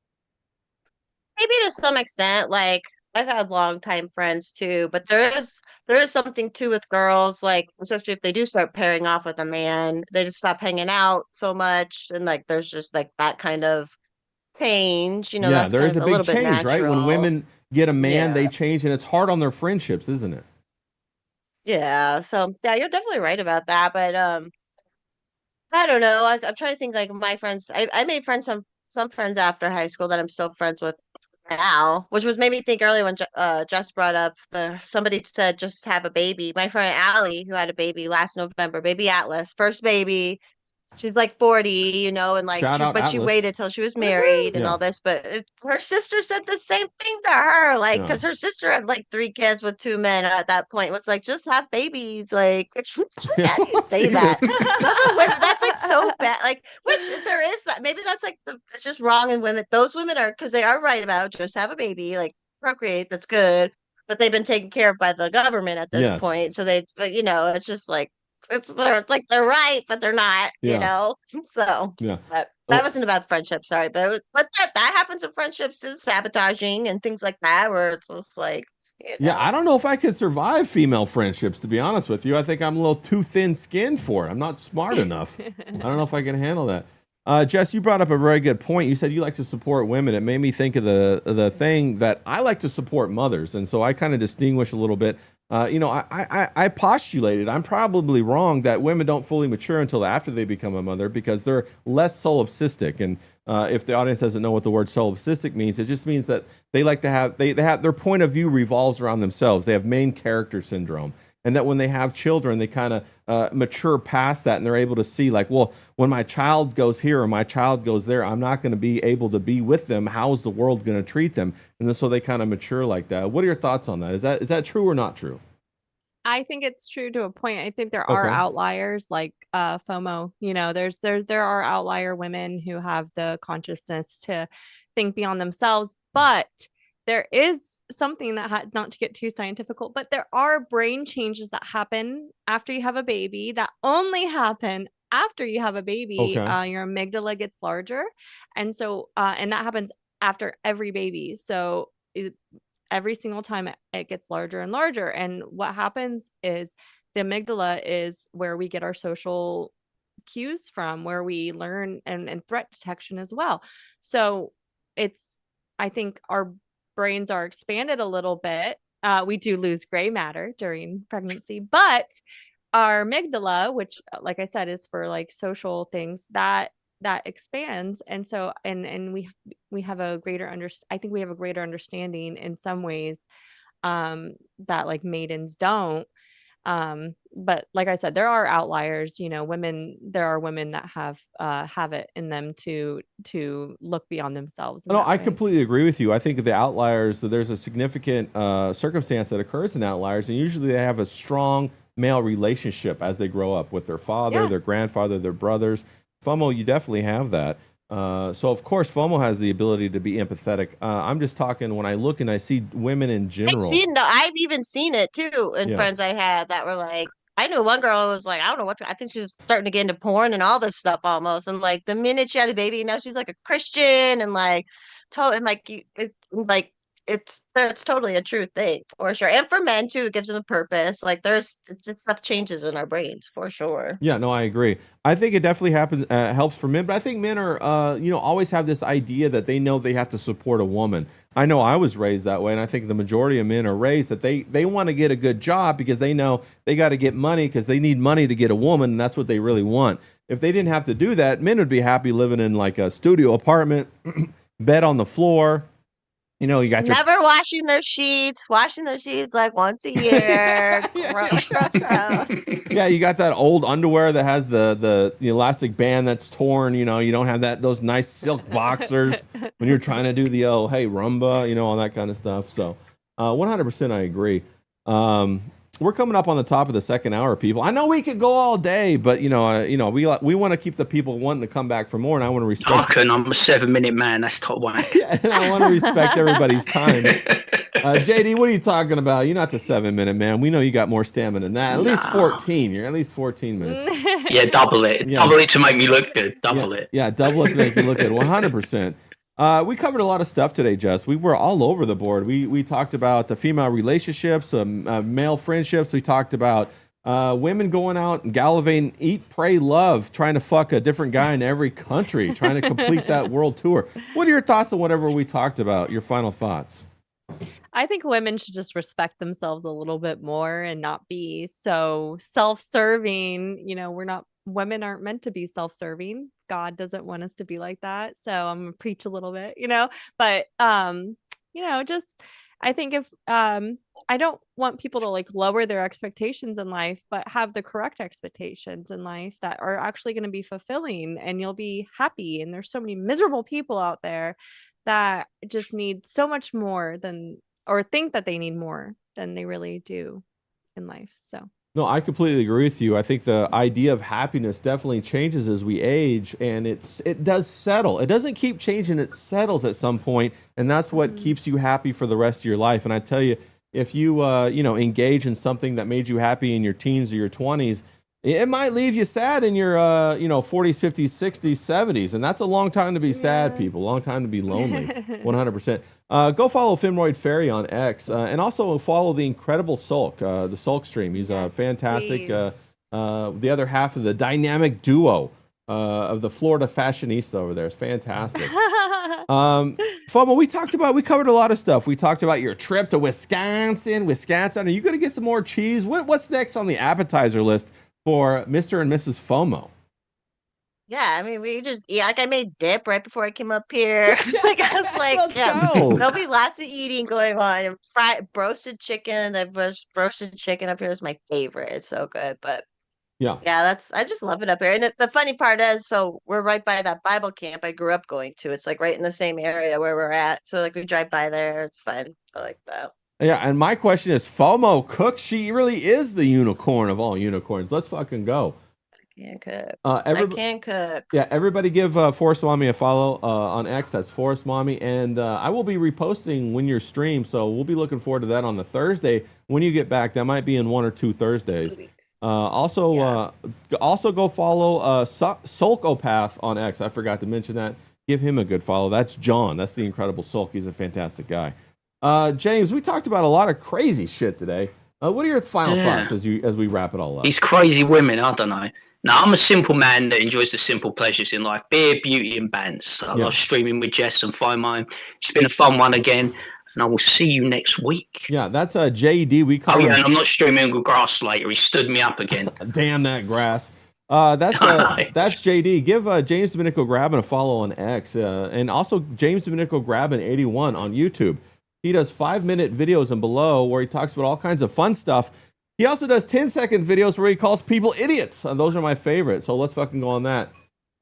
Maybe to some extent, like I've had longtime friends too, but there is something too with girls, like especially if they do start pairing off with a man, they just stop hanging out so much, and like there's just like that kind of change, you know. Yeah, that's there kind is of a a little big bit change, right? When natural. women get a man, they Yeah. change, and it's hard on their friendships, isn't it? Yeah, so yeah, you're definitely right about that, but I don't know. I'm trying to think like my friends. I made friends some friends after high school that I'm still friends with now, which was made me think earlier when Jess brought up somebody said just have a baby. My friend Allie, who had a baby last November, baby Atlas, first baby. She's like 40, you know, and like Shout out but she Atlas. waited till she was married and Yeah. all this. But her sister said the same thing to her, like Yeah. because her sister had like 3 kids with 2 men at that point. It was like just have babies, like how do you say that? That's like so bad. Like, which there is that. Maybe that's like it's just wrong in women. Those women are because they are right about just have a baby, like procreate. That's good, but they've been taken care of by the government at this Yes. point. So but, you know, it's just like it's like they're right, but they're not. Yeah. You know, so Yeah. but Oh. that wasn't about friendship. Sorry, but that happens in friendships, is sabotaging and things like that, where it's just like. You Yeah, know. I don't know if I could survive female friendships, to be honest with you. I think I'm a little too thin-skinned for it. I'm not smart enough. I don't know if I can handle that. Jess, you brought up a very good point. You said you like to support women. It made me think of the thing that I like to support mothers, and so I kind of distinguish a little bit. You know, I postulated, I'm probably wrong, that women don't fully mature until after they become a mother because they're less solipsistic. And if the audience doesn't know what the word solipsistic means, it just means that they like to have, they have their point of view revolves around themselves. They have main character syndrome. And that when they have children, they kind of mature past that, and they're able to see like, well, when my child goes here or my child goes there, I'm not going to be able to be with them. How's the world going to treat them? And then, so they kind of mature like that. What are your thoughts on that? Is that true or not true? I think it's true to a point. I think there are Okay. outliers like FOMO. You know, there are outlier women who have the consciousness to think beyond themselves, but there is something that not to get too scientific, but there are brain changes that happen after you have a baby that only happen after you have a baby. Okay. Your amygdala gets larger, and so and that happens after every baby. So every single time it gets larger and larger, and what happens is the amygdala is where we get our social cues from, where we learn and threat detection as well. So I think our brains are expanded a little bit. We do lose gray matter during pregnancy, but our amygdala, which like I said is for like social things, that expands. And so and we have a greater I think we have a greater understanding in some ways that like maidens don't. But like I said, there are outliers, you know, there are women that have it in them to look beyond themselves. No, I completely agree with you. I think the outliers, there's a significant circumstance that occurs in outliers, and usually they have a strong male relationship as they grow up with their father, their grandfather, their brothers. FOMO, you definitely have that. So of course, FOMO has the ability to be empathetic. I'm just talking when I look and I see women in general. I've even seen it too in friends I had that were like, I knew one girl who was like, I don't know I think she was starting to get into porn and all this stuff almost. And like the minute she had a baby, now she's like a Christian and like, and like, it's totally a true thing for sure. And for men too, it gives them a purpose. Like it's just stuff changes in our brains for sure. Yeah, no, I agree. I think it definitely happens, helps for men, but I think men are, always have this idea that they know they have to support a woman. I know I was raised that way, and I think the majority of men are raised that they want to get a good job because they know they got to get money because they need money to get a woman, and that's what they really want. If they didn't have to do that, men would be happy living in like a studio apartment, bed on the floor. You got never washing their sheets like once a year. Yeah, you got that old underwear that has the elastic band that's torn. You don't have those nice silk boxers when you're trying to do the hey rumba, all that kind of stuff. So, 100% I agree. We're coming up on the top of the second hour, people. I know we could go all day, but we want to keep the people wanting to come back for more, and I want to respect. I'm a 7-minute man. That's top one. Yeah, and I want to respect everybody's time. JD, what are you talking about? You're not the 7-minute man. We know you got more stamina than that. At least 14. You're at least 14 minutes. Yeah, double it. Yeah. Double it to make me look good. Double it. Yeah, double it to make you look good. 100%. We covered a lot of stuff today, Jess. We were all over the board. We talked about the female relationships, male friendships. We talked about women going out and gallivanting, eat, pray, love, trying to fuck a different guy in every country, trying to complete that world tour. What are your thoughts on whatever we talked about? Your final thoughts? I think women should just respect themselves a little bit more and not be so self-serving. Women aren't meant to be self-serving. God doesn't want us to be like that. So I'm gonna preach a little bit, but just I think if I don't want people to like lower their expectations in life, but have the correct expectations in life that are actually going to be fulfilling and you'll be happy. And there's so many miserable people out there that just need so much more or think that they need more than they really do in life. So. No, I completely agree with you. I think the idea of happiness definitely changes as we age, and it does settle. It doesn't keep changing, it settles at some point, and that's what keeps you happy for the rest of your life. And I tell you, if you engage in something that made you happy in your teens or your 20s, it might leave you sad in your 40s, 50s, 60s, 70s, and that's a long time to be sad, people. A long time to be lonely. 100%. Go follow Femroid Fairy on X, and also follow the incredible Sulk, the Sulk stream. He's fantastic. The other half of the dynamic duo of the Florida fashionista over there is fantastic. FOMO, we covered a lot of stuff. We talked about your trip to Wisconsin. Are you going to get some more cheese? What's next on the appetizer list for Mr. and Mrs. FOMO? Yeah, I mean, I made dip right before I came up here. Like I was like, there'll be lots of eating going on. And roasted chicken. Roasted chicken up here is my favorite. It's so good. But yeah, I just love it up here. And the funny part is, so we're right by that Bible camp I grew up going to. It's like right in the same area where we're at. So like we drive by there. It's fun. I like that. Yeah, and my question is, FOMO cooks. She really is the unicorn of all unicorns. Let's fucking go. Can cook. I can cook. Yeah, everybody give Forest Mommy a follow on X. That's Forest Mommy. And I will be reposting when you're streamed, so we'll be looking forward to that on the Thursday when you get back. That might be in 1 or 2 Thursdays. Also go follow Sulkopath on X. I forgot to mention that. Give him a good follow. That's John. That's the incredible Sulk. He's a fantastic guy. James, we talked about a lot of crazy shit today. What are your final thoughts as we wrap it all up? These crazy women, I don't know. Now, I'm a simple man that enjoys the simple pleasures in life. Beer, beauty, and bands. I love streaming with Jess and Find Mine. It's been a fun one again, and I will see you next week. Yeah, that's JD. We call him. And I'm not streaming with Grass later. He stood me up again. Damn that grass. That's JD. Give James Domenico Grabbin a follow on X, and also James Domenico Grabbin 81 on YouTube. He does 5-minute videos and below where he talks about all kinds of fun stuff. He also does 10-second videos where he calls people idiots. Those are my favorite. So let's fucking go on that.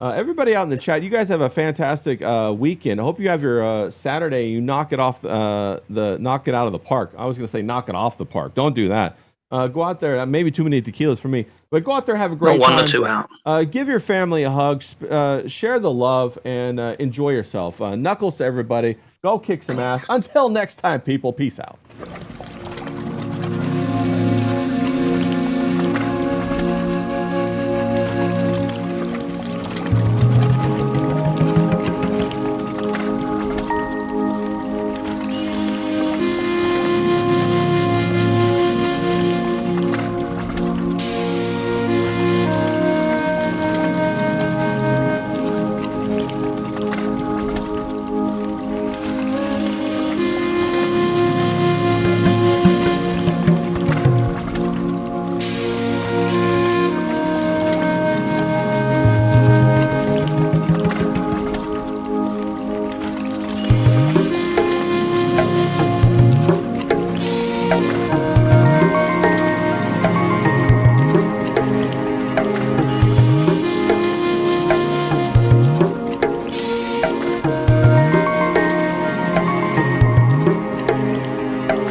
Everybody out in the chat, you guys have a fantastic weekend. I hope you have your Saturday. You knock it off knock it out of the park. I was gonna say knock it off the park. Don't do that. Go out there. Maybe too many tequilas for me, but go out there, have a great Not time. one or two out. Give your family a hug, share the love, and enjoy yourself. Knuckles to everybody. Go kick some ass. Until next time, people. Peace out.